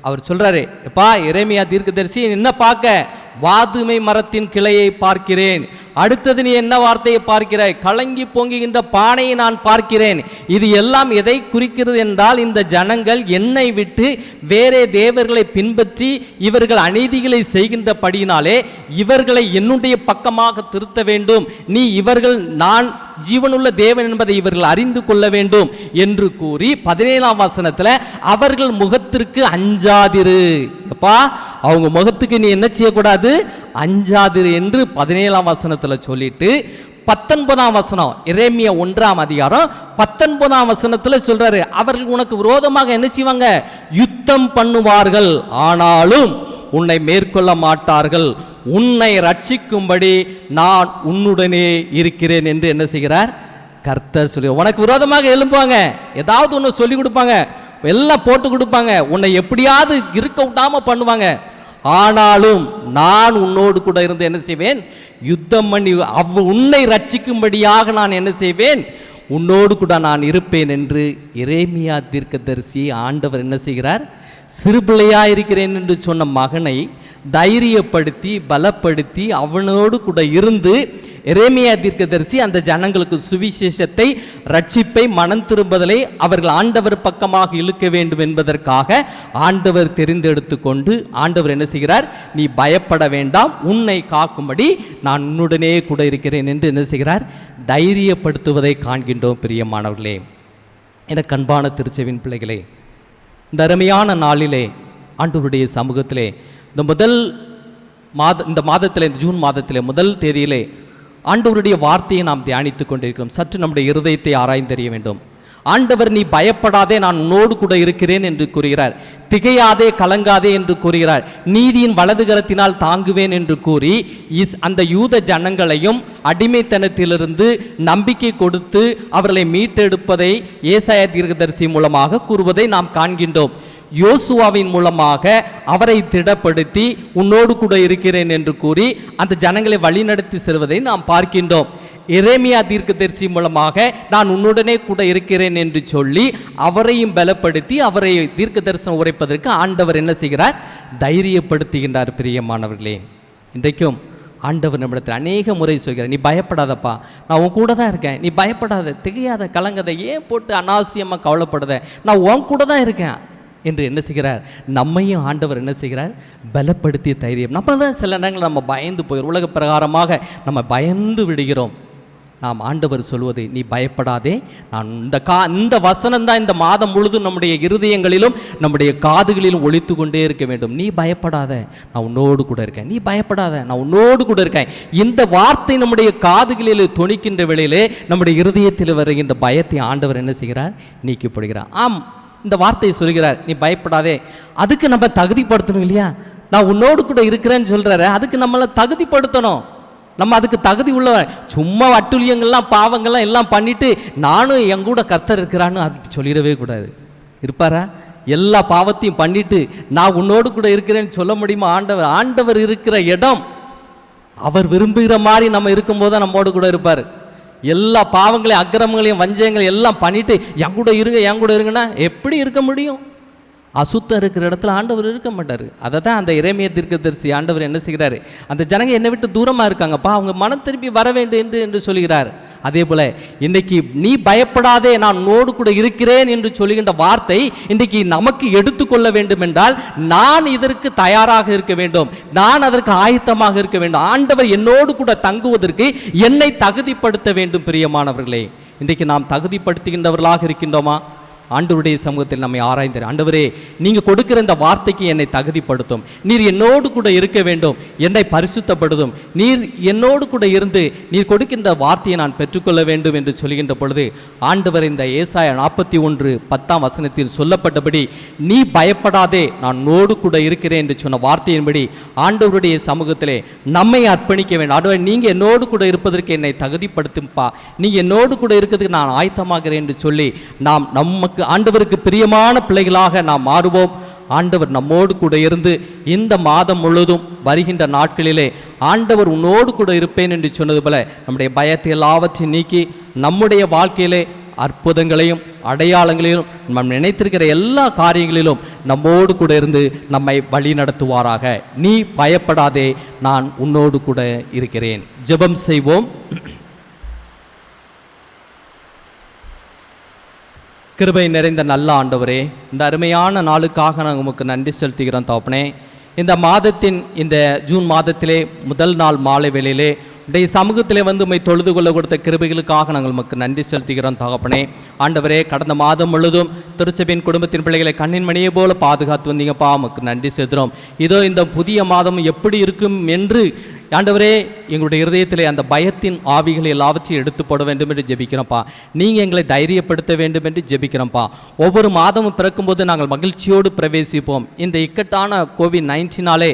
அவர் சொல்றாரு, எப்பா எரேமியா தீர்க்கதரிசி, என்ன பார்க்க? வாதுமை மரத்தின் கிளையை பார்க்கிறேன். அடுத்தது நீ என்ன வார்த்தையை பார்க்கிறாய்? கலங்கி பொங்குகின்ற பானையை நான் பார்க்கிறேன். இது எல்லாம் எதை குறிக்கிறது என்றால், இந்த ஜனங்கள் என்னை விட்டு வேறே தேவர்களை பின்பற்றி இவர்கள் அநீதிகளை செய்கின்றபடியினாலே இவர்களை என்னுடைய பக்கமாக திருத்த வேண்டும். நீ இவர்கள் நான் ஜீவனுள்ள தேவன் என்பதை இவர்கள் அறிந்து கொள்ள வேண்டும் என்று கூறி 17ஆம் வசனத்தில் அவர்கள் முகத்திற்கு அஞ்சாதிரு. அப்பா, அவங்க முகத்துக்கு நீ என்ன செய்யக்கூடாது? அஞ்சாதிரு என்று 17ஆம் வசனத்தில் சொல்லிட்டு 19ஆம் வசனம், எரேமியா 1ஆம் அதிகாரம் 19ஆம் வசனத்தில் சொல்றாரு, அவர்கள் உனக்கு விரோதமாக என்ன செய்வாங்க? யுத்தம் பண்ணுவார்கள், ஆனாலும் உன்னை மேற்கொள்ள மாட்டார்கள், உன்னை ரட்சிக்கும்படி நான் உன்னுடனே இருக்கிறேன் என்று என்ன செய்கிறார்? கர்த்தர் சொல்லி. உனக்கு விரோதமாக எழும்புவாங்க, ஏதாவது ஒன்று சொல்லி கொடுப்பாங்க, எல்லாம் போட்டு கொடுப்பாங்க, உன்னை எப்படியாவது இருக்க விடாம பண்ணுவாங்க, ஆனாலும் நான் உன்னோடு கூட இருந்து என்ன செய்வேன்? யுத்தம் பண்ணி உன்னை ரட்சிக்கும்படியாக நான் என்ன செய்வேன்? உன்னோடு கூட நான் இருப்பேன் என்று எரேமியா தீர்க்கதரிசி ஆண்டவர் என்ன செய்கிறார்? சிறு பிள்ளையாக இருக்கிறேன் என்று சொன்ன மகனை தைரியப்படுத்தி பலப்படுத்தி அவனோடு கூட இருந்து எரேமியா தீர்க்கதரிசி அந்த ஜனங்களுக்கு சுவிசேஷத்தை, ரட்சிப்பை, மனம் திரும்புதலை அவர்கள் ஆண்டவர் பக்கமாக இழுக்க வேண்டும் என்பதற்காக ஆண்டவர் தெரிந்தெடுத்து கொண்டு ஆண்டவர் என்ன செய்கிறார்? நீ பயப்பட வேண்டாம், உன்னை காக்கும்படி நான் உன்னுடனே கூட இருக்கிறேன் என்று என்ன செய்கிறார்? தைரியப்படுத்துவதை காண்கின்றோம். பிரியமானவர்களே, எனக்கு அன்பான திருச்செவின் பிள்ளைகளே, இந்த அருமையான நாளிலே ஆண்டவருடைய சமூகத்திலே இந்த மாதத்திலே, இந்த ஜூன் மாதத்திலே முதல் தேதியிலே ஆண்டவருடைய வார்த்தையை நாம் தியானித்து கொண்டிருக்கிறோம். சற்று நம்முடைய இருதயத்தை ஆராய்ந்தறிய வேண்டும். ஆண்டவர் நீ பயப்படாதே, நான் உன்னோடு கூட இருக்கிறேன் என்று கூறுகிறார். திகையாதே, கலங்காதே என்று கூறுகிறார். நீதியின் வலதுகரத்தினால் தாங்குவேன் என்று கூறி அந்த யூத ஜனங்களையும் அடிமைத்தனத்திலிருந்து நம்பிக்கை கொடுத்து அவர்களை மீட்டெடுப்பதை ஏசாயா தீர்க்கதரிசி மூலமாக கூறுவதை நாம் காண்கின்றோம். யோசுவாவின் மூலமாக அவரை திடப்படுத்தி உன்னோடு கூட இருக்கிறேன் என்று கூறி அந்த ஜனங்களை வழிநடத்தி செல்வதை நாம் பார்க்கின்றோம். எரேமியா தீர்க்கதரிசி மூலமாக நான் உன்னுடனே கூட இருக்கிறேன் என்று சொல்லி அவரையும் பலப்படுத்தி அவரை தீர்க்க தரிசனம் உரைப்பதற்கு ஆண்டவர் என்ன செய்கிறார்? தைரியப்படுத்துகின்றார். பிரியமானவர்களே, இன்றைக்கும் ஆண்டவர் நம்மிடத்தில் அநேக முறை சொல்கிறார், நீ பயப்படாதப்பா, நான் உன் கூட தான் இருக்கேன், நீ பயப்படாத, திகையாத, கலங்காத, ஏன் போட்டு அனாவசியமாக கவலைப்படுத, நான் உன் கூட தான் இருக்கேன் என்று என்ன செய்கிறார்? நம்மையும் ஆண்டவர் என்ன செய்கிறார்? பலப்படுத்திய தைரியம். நம்ம தான் சில நேரங்கள் நம்ம பயந்து போயிடும், உலக பிரகாரமாக நம்ம பயந்து விடுகிறோம். நாம் ஆண்டவர் சொல்வது, நீ பயப்படாதே, நான் இந்த வசனம் தான் இந்த மாதம் முழுதும் நம்முடைய இருதயங்களிலும் நம்முடைய காதுகளிலும் ஒலித்து கொண்டே இருக்க வேண்டும். நீ பயப்படாத, நான் உன்னோடு கூட இருக்கேன், நீ பயப்படாத, நான் உன்னோடு கூட இருக்கேன். இந்த வார்த்தை நம்முடைய காதுகளில் தொனிக்கின்ற வேளையிலே நம்முடைய இருதயத்தில் வருகின்ற பயத்தை ஆண்டவர் என்ன செய்கிறார்? நீக்கப்படுகிறார். ஆம், இந்த வார்த்தையை சொல்கிறார், நீ பயப்படாதே. அதுக்கு நம்ம தகுதிப்படுத்தணும் இல்லையா? நான் உன்னோடு கூட இருக்கிறேன்னு சொல்றாரு, அதுக்கு நம்மளை தகுதிப்படுத்தணும். நம்ம அதுக்கு தகுதி உள்ளவன். சும்மா அட்டுழியங்கள்லாம் பாவங்கள்லாம் எல்லாம் பண்ணிட்டு நானும் என் கூட கர்த்தர் இருக்கிறான்னு அது சொல்லிடவே கூடாது. இருப்பாரா? எல்லா பாவத்தையும் பண்ணிட்டு நான் உன்னோடு கூட இருக்கிறேன்னு சொல்ல முடியுமா? ஆண்டவர் இருக்கிற இடம், அவர் விரும்புகிற மாதிரி நம்ம இருக்கும்போது தான் நம்மோடு கூட இருப்பார். எல்லா பாவங்களையும் அக்கிரமங்களையும் வஞ்சகங்களையும் எல்லாம் பண்ணிட்டு என் கூட இருங்கன்னா எப்படி இருக்க முடியும்? அசுத்தம் இருக்கிற இடத்துல ஆண்டவர் இருக்க மாட்டார். அதை தான் அந்த எரேமியா தீர்க்கதரிசி ஆண்டவர் என்ன செய்கிறாரு? அந்த ஜனங்க என்னை விட்டு தூரமாக இருக்காங்கப்பா, அவங்க மனம் திருப்பி வர வேண்டும் என்று சொல்கிறார். அதே போல இன்னைக்கு நீ பயப்படாதே, நான் உன்னோடு கூட இருக்கிறேன் என்று சொல்லுகின்ற வார்த்தை இன்றைக்கு நமக்கு எடுத்துக்கொள்ள வேண்டும் என்றால் நான் இதற்கு தயாராக இருக்க வேண்டும், நான் அதற்கு ஆயத்தமாக இருக்க வேண்டும். ஆண்டவர் என்னோடு கூட தங்குவதற்கு என்னை தகுதிப்படுத்த வேண்டும். பிரியமானவர்களே, இன்றைக்கு நாம் தகுதிப்படுத்துகின்றவர்களாக இருக்கின்றோமா? ஆண்டவருடைய சமூகத்தில் நம்மை ஆராய்ந்தார். ஆண்டவரே, நீங்கள் கொடுக்கிற இந்த வார்த்தைக்கு என்னை தகுதிப்படுத்தும், நீர் என்னோடு கூட இருக்க வேண்டும், என்னை பரிசுத்தப்படுத்தும், நீர் என்னோடு கூட இருந்து நீர் கொடுக்கின்ற வார்த்தையை நான் பெற்றுக்கொள்ள வேண்டும் என்று சொல்கின்ற பொழுது ஆண்டவர் இந்த ஏசாயா 41:10 சொல்லப்பட்டபடி நீ பயப்படாதே, நான் உன்னோடு கூட இருக்கிறேன் என்று சொன்ன வார்த்தையின்படி ஆண்டவருடைய சமூகத்திலே நம்மை அர்ப்பணிக்க வேண்டும். ஆண்டவர், நீங்கள் என்னோடு கூட இருப்பதற்கு என்னை தகுதிப்படுத்தும்பா, நீங்கள் என்னோடு கூட இருக்கிறதுக்கு நான் ஆயத்தமாகிறேன் என்று சொல்லி நாம் நமக்கு ஆண்டவருக்கு பிரியமான பிள்ளைகளாக நாம் மாறுவோம். ஆண்டவர் நம்மோடு கூட இருந்து இந்த மாதம் முழுவதும் வருகின்ற நாட்களிலே ஆண்டவர் உன்னோடு கூட இருப்பேன் என்று சொன்னது போல நம்முடைய பயத்தை எல்லாவற்றையும் நீக்கி நம்முடைய வாழ்க்கையிலே அற்புதங்களையும் அடையாளங்களையும் நாம் நினைத்திருக்கிற எல்லா காரியங்களிலும் நம்மோடு கூட இருந்து நம்மை வழி நடத்துவாராக. நீ பயப்படாதே, நான் உன்னோடு கூட இருக்கிறேன். ஜெபம் செய்வோம். கிருபை நிறைந்த நல்ல ஆண்டவரே, இந்த அருமையான நாளுக்காக நாங்கள் உமக்கு நன்றி செலுத்துகிறோம் தகப்பனே. இந்த மாதத்தின் இந்த ஜூன் மாதத்திலே முதல் நாள் மாலை வேளையிலே உடைய சமூகத்திலே வந்து உம்மை தொழுது கொள்ள கொடுத்த கிருபைகளுக்காக நாங்கள் உமக்கு நன்றி செலுத்துகிறோம் தகப்பனே. ஆண்டவரே, கடந்த மாதம் முழுதும் திருச்சபையின் குடும்பத்தின் பிள்ளைகளை கண்ணின் மணியை போல பாதுகாத்து வந்தீங்கப்பா, உமக்கு நன்றி செலுத்துகிறோம். இதோ இந்த புதிய மாதம் எப்படி இருக்கும் என்று ஆண்டவரே எங்களுடைய இருதயத்திலே அந்த பயத்தின் ஆவிகளை எல்லாவற்றையும் எடுத்து போட வேண்டும் என்று ஜெபிக்கிறோம்ப்பா. நீங்கள் எங்களை தைரியப்படுத்த வேண்டும் என்று ஜெபிக்கிறோம்ப்பா. ஒவ்வொரு மாதமும் பிறக்கும்போது நாங்கள் மகிழ்ச்சியோடு பிரவேசிப்போம். இந்த இக்கட்டான COVID-19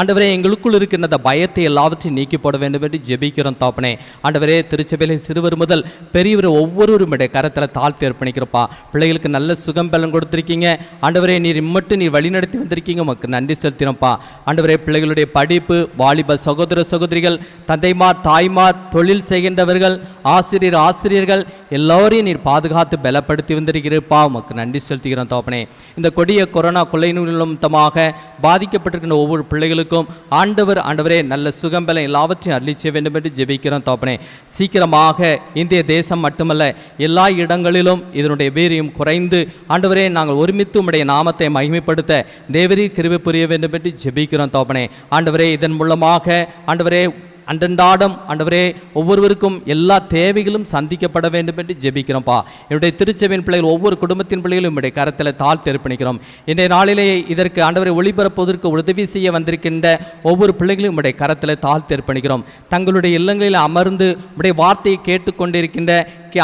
ஆண்டவரே எங்களுக்குள் இருக்கின்ற அந்த பயத்தை எல்லாவற்றையும் நீக்கி போட வேண்டும் என்று ஜெபிக்கிறோம் தாப்பனே. ஆண்டவரே, திருச்சபையிலே சிறுவர் முதல் பெரியவர் ஒவ்வொருவருடைய கரத்தில் தாழ்த்தி அர்ப்பணிக்கிறோம்ப்பா. பிள்ளைகளுக்கு நல்ல சுகம் பலன் கொடுத்துருக்கீங்க ஆண்டவரே, நீர் வழிநடத்தி வந்திருக்கீங்க, உமக்கு நன்றி செலுத்தினோம்ப்பா. ஆண்டவரே, பிள்ளைகளுடைய படிப்பு, வாலிப சகோதர சகோதர சகோதரிகள், தந்தைமார், தாய்மார், தொழில் செய்கின்றவர்கள், ஆசிரியர்கள் எல்லோரையும் நீர் பாதுகாத்து பலப்படுத்தி வந்திருக்கிறப்பா. உமக்கு நன்றி செலுத்துகிறோம் தகப்பனே. இந்த கொடிய கொரோனா கொள்ளை நோய் நிமித்தமாக பாதிக்கப்பட்டிருக்கின்ற ஒவ்வொரு பிள்ளைகளுக்கும் ஆண்டவரே நல்ல சுகம்பலம் எல்லாவற்றையும் அருளி செய்ய வேண்டும் என்று ஜெபிக்கிறோம் தகப்பனே. சீக்கிரமாக இந்திய தேசம் மட்டுமல்ல எல்லா இடங்களிலும் இதனுடைய வீரியம் குறைந்து ஆண்டவரே நாங்கள் ஒருமித்து உம்முடைய நாமத்தை மகிமைப்படுத்த தேவரீர் கிருபை புரிய வேண்டும் என்று ஜெபிக்கிறோம் தகப்பனே. ஆண்டவரே இதன் மூலமாக ஆண்டவரே அன்றன்றாடம் ஆண்டவரே ஒவ்வொருவருக்கும் எல்லா தேவைகளும் சந்திக்கப்பட வேண்டும் என்று ஜெபிக்கிறோம்ப்பா. என்னுடைய திருச்சபையின் பிள்ளைகள் ஒவ்வொரு குடும்பத்தின் பிள்ளைகளும் என்னுடைய கரத்தில் தாழ்த்தி அர்ப்பணிக்கிறோம். இன்றைய நாளிலே இதற்கு ஆண்டவரை ஒளிபரப்புவதற்கு உதவி செய்ய வந்திருக்கின்ற ஒவ்வொரு பிள்ளைகளும் உடைய கரத்தில் தாழ்த்தி அர்ப்பணிக்கிறோம். தங்களுடைய இல்லங்களில் அமர்ந்து உடைய வார்த்தையை கேட்டுக்கொண்டிருக்கின்ற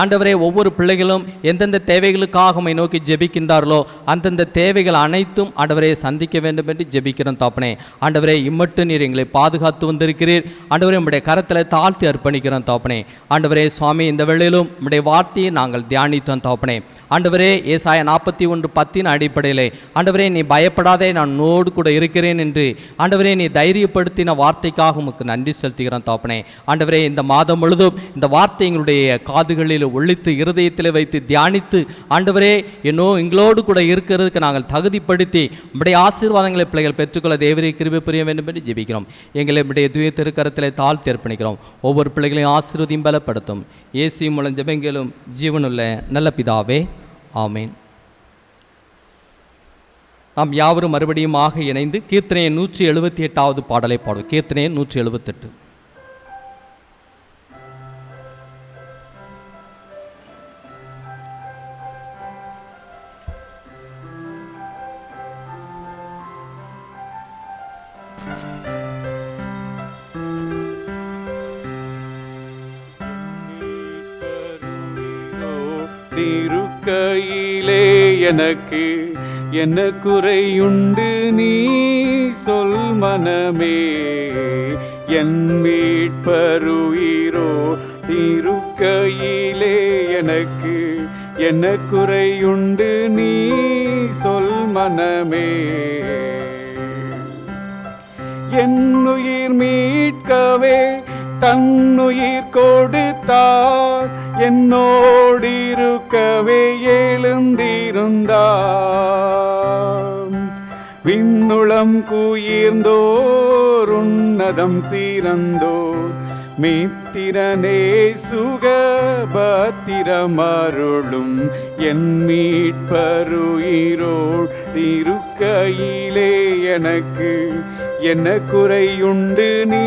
ஆண்டவரே ஒவ்வொரு பிள்ளைகளும் எந்தெந்த தேவைகளுக்காக உம்மை நோக்கி ஜெபிக்கின்றார்களோ அந்தந்த தேவைகள் அனைத்தும் ஆண்டவரே சந்திக்க வேண்டும் என்று ஜெபிக்கிறோம் தாப்பனே. ஆண்டவரே இம்மட்டு நீர் எங்களை பாதுகாத்து வந்திருக்கிறீர். ஆண்டவரே உம்முடைய கரத்தில் தாழ்த்தி அர்ப்பணிக்கிறோம் தாப்பனே. ஆண்டவரே சுவாமி இந்த வேளையிலும் உம்முடைய வார்த்தையை நாங்கள் தியானித்தோம் தாப்பனே. ஆண்டவரே ஏசாயா 41:10 அடிப்படையிலே ஆண்டவரே நீ பயப்படாதே நான் உன்னோடு கூட இருக்கிறேன் என்று ஆண்டவரே நீ தைரியப்படுத்தின வார்த்தைக்காக உமக்கு நன்றி செலுத்துகிறோம் தாப்பனே. ஆண்டவரே இந்த மாதம் முழுதும் இந்த வார்த்தை எங்களுடைய காதுகளில் ஒழித்து இருதயத்தில் வைத்து தியானித்து ஆண்டவரே எங்களோடு கூட இருக்கிறதுக்கு நாங்கள் தகுதிப்படுத்தி உம்முடைய ஆசீர்வாதங்களை பிள்ளைகள் பெற்றுக்கொள்ள தேவரே கிருபை புரிய வேண்டும் என்று ஜெபிக்கிறோம். எங்களை உம்முடைய தூய திருக்கரத்தில் தாழ்த்தி அர்ப்பணிக்கிறோம். ஒவ்வொரு பிள்ளைகளையும் ஆசீர்வதியும் பலப்படுத்தும். இயேசு மூலம் ஜெபங்களும் ஜீவனுள்ள நல்ல பிதாவே, ஆமேன். நாம் யாவரும் மறுபடியும் இணைந்து கீர்த்தனை 178வது பாடலை பாடுவோம். கீர்த்தனை 178. இருக்கையிலே எனக்கு என்ன குறையுண்டு நீ சொல் மனமே, என் மீட்பருயிரோ இருக்கையிலே எனக்கு என்ன குறையுண்டு நீ சொல் மனமே. என் உயிர் மீட்கவே தன்னுயிர் கொடுத்தார், என்னோடிருக்கவே எழுந்திருந்தார். விண்ணுளம் குயிர்ந்தோர் உன்னதம் சீரந்தோர் மித்திரனே சுகபத்திரமருளும் என் மீட்பருயிரோர் இருக்கையிலே எனக்கு என்ன குறையுண்டு நீ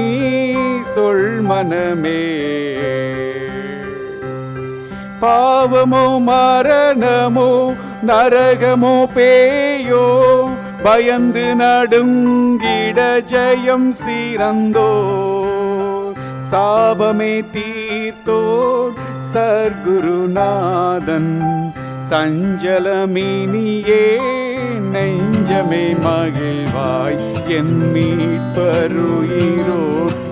சொல் மனமே. பாவமோ மரணமோ நரகமோ பேயோ பயந்து நடுங்கிட ஜெயம் சீரந்தோ, சாபமே தீர்த்தோர் சர்க்குருநாதன் சஞ்சலமினியே நெஞ்சமே மகிழ்வாய் என் மீட்பருயிரோ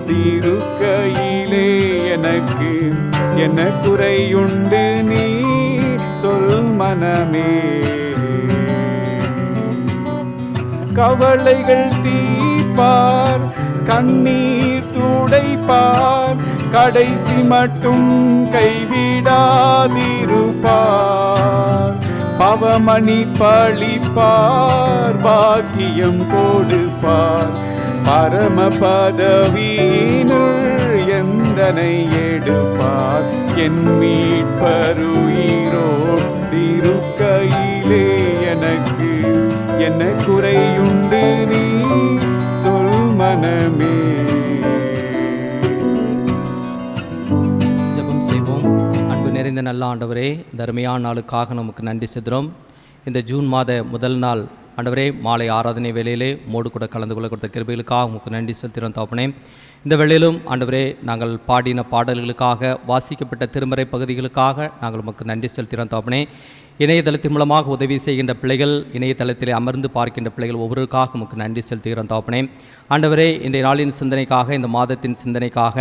திருக்கையிலே எனக்கு என்ன குறையுண்டு நீ சொல் மனமே. கவலைகள் தீர்ப்பார் கண்ணீர் துடைப்பார், கடைசி மட்டும் கைவிடாதிருப்பார். பவமணி பழிப்பார் பாக்கியம் கொடுப்பார், பரம பதவியினுள் எந்தனை எடுப்பார். என் மீட்பருயிரோ திருக்கையிலே எனக்கு என்ன குறையுண்டு நீ சொல் மனமே. ஜெபம் செய்வோம். அன்பு நிறைந்த நல்ல ஆண்டவரே, இந்த அருமையான நாளுக்காக நமக்கு நன்றி செலுத்துகிறோம். இந்த ஜூன் மாத முதல் நாள் ஆண்டவரே மாலை ஆராதனை வேளையிலே மோடு கூட கலந்து கொள்ள கொடுத்த கிருபைகளுக்காக உங்களுக்கு நன்றி செலுத்துகிறோம் தாப்பனே. இந்த வேளையிலும் ஆண்டவரே நாங்கள் பாடின பாடல்களுக்காக வாசிக்கப்பட்ட திருமறை பகுதிகளுக்காக நாங்கள் உமக்கு நன்றி செலுத்துகிறோம் தாப்பனே. இணையதளத்தின் மூலமாக உதவி செய்கின்ற பிள்ளைகள், இணையதளத்தில் அமர்ந்து பார்க்கின்ற பிள்ளைகள் ஒவ்வொருவருக்காக உமக்கு நன்றி செலுத்துகிறோம் தாப்பனே. ஆண்டவரே இன்றைய நாளின் சிந்தனைக்காக, இந்த மாதத்தின் சிந்தனைக்காக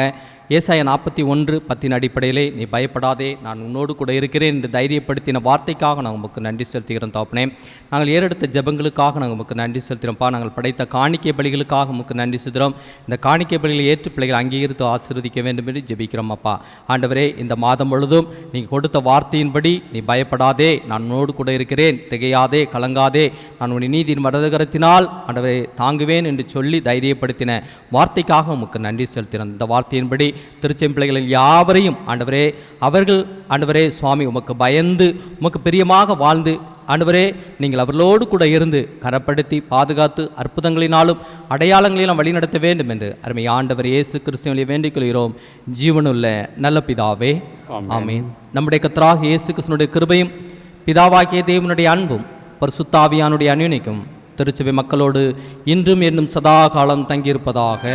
ஏசாயா 41:10 அடிப்படையிலே நீ பயப்படாதே, நான் உன்னோடு கூட இருக்கிறேன் என்று தைரியப்படுத்தின வார்த்தைக்காக நாங்கள் உமக்கு நன்றி செலுத்துகிறோம் தாப்பனே. நாங்கள் ஏறெடுத்த ஜெபங்களுக்காக நாங்கள் உமக்கு நன்றி செலுத்துகிறோம்ப்பா. நாங்கள் படைத்த காணிக்கை பலிகளுக்காக உமக்கு நன்றி செலுத்துகிறோம். இந்த காணிக்கை பலிகளை ஏற்று பிள்ளைகள் அங்கீகரித்து ஆசீர்வதிக்க வேண்டும் என்று ஜெபிக்கிறோம் அப்பா. ஆண்டவரே, இந்த மாதம் முழுதும் நீங்கள் கொடுத்த வார்த்தையின்படி நீ பயப்படாதே, நான் உன்னோடு கூட இருக்கிறேன், திகையாதே, கலங்காதே, நான் உன் நீதியின் வலதுகரத்தினால் ஆண்டவரே தாங்குவேன் என்று சொல்லி தைரியப்படுத்தின வார்த்தைக்காக உமக்கு நன்றி செலுத்தினோம். இந்த வார்த்தையின்படி திருச்செம் பிள்ளைகளில் யாவரையும் ஆண்டவரே அவர்கள் ஆண்டவரே சுவாமி உமக்கு பயந்து உமக்கு பிரியமாக வாழ்ந்து ஆண்டவரே நீங்கள் அவர்களோடு கூட இருந்து கரப்படுத்தி பாதுகாத்து அற்புதங்களினாலும் அடையாளங்களிலும் வழிநடத்த வேண்டும் என்று அருமை ஆண்டவர் இயேசு கிறிஸ்துவிலே வேண்டிக் கொள்கிறோம் ஜீவனுள்ள நல்ல பிதாவே, ஆமென். நம்முடைய கர்த்தராகிய இயேசு கிறிஸ்துவினுடைய கிருபையும் பிதாவாகிய தேவனுடைய அன்பும் பரிசுத்த ஆவியானுடைய அன்யோன்யமும் திருச்சபை மக்களோடு இன்றும் என்னும் சதா காலம் தங்கியிருப்பதாக.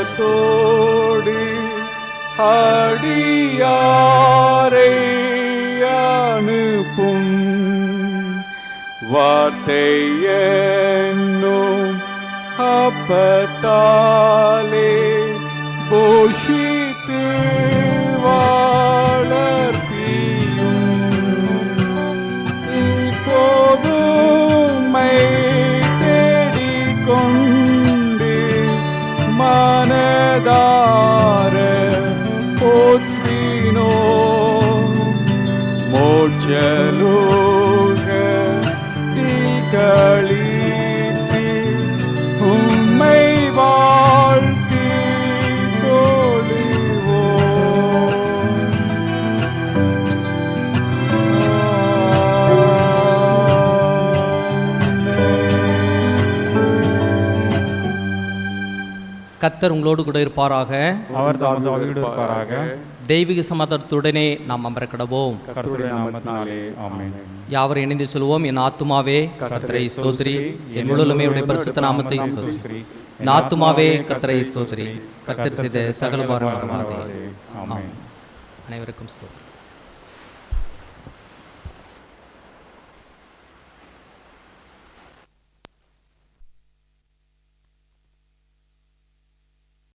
ஆசீர்வாதத்தோடு அடியாரை அனுப்பும் வார்த்தை என்னும் அப்பத்தாலே போஷித்து வளர்த்தியும் இப்போதுமை தேடிக்கொண்டு மனதார போற்றினோ மோட்சலோக திகழித்து உம்மை வாழ்த்தி தொழுவோம். கர்த்தர் உங்களோடு கூட இருப்பாராக. அவர் தமது ஆவியோடு இருப்பாராக. தெய்வீக சமாதானத்துடனே நாம் அமரக்கடவோம். கர்த்தருடைய நாமத்தினாலே ஆமென். யாவர் இணைந்து சொல்வோம். என் ஆத்துமாவே கர்த்தரை ஸ்தோத்திரி, என் முழுமே பரிசுத்த நாமத்தை ஸ்தோத்திரி. என் ஆத்துமாவே கர்த்தரை ஸ்தோத்திரி, கர்த்தர் செய்த சகல பாரம் மறவாதே. ஆமென். அனைவருக்கும் ஸ்தோத்திரம்.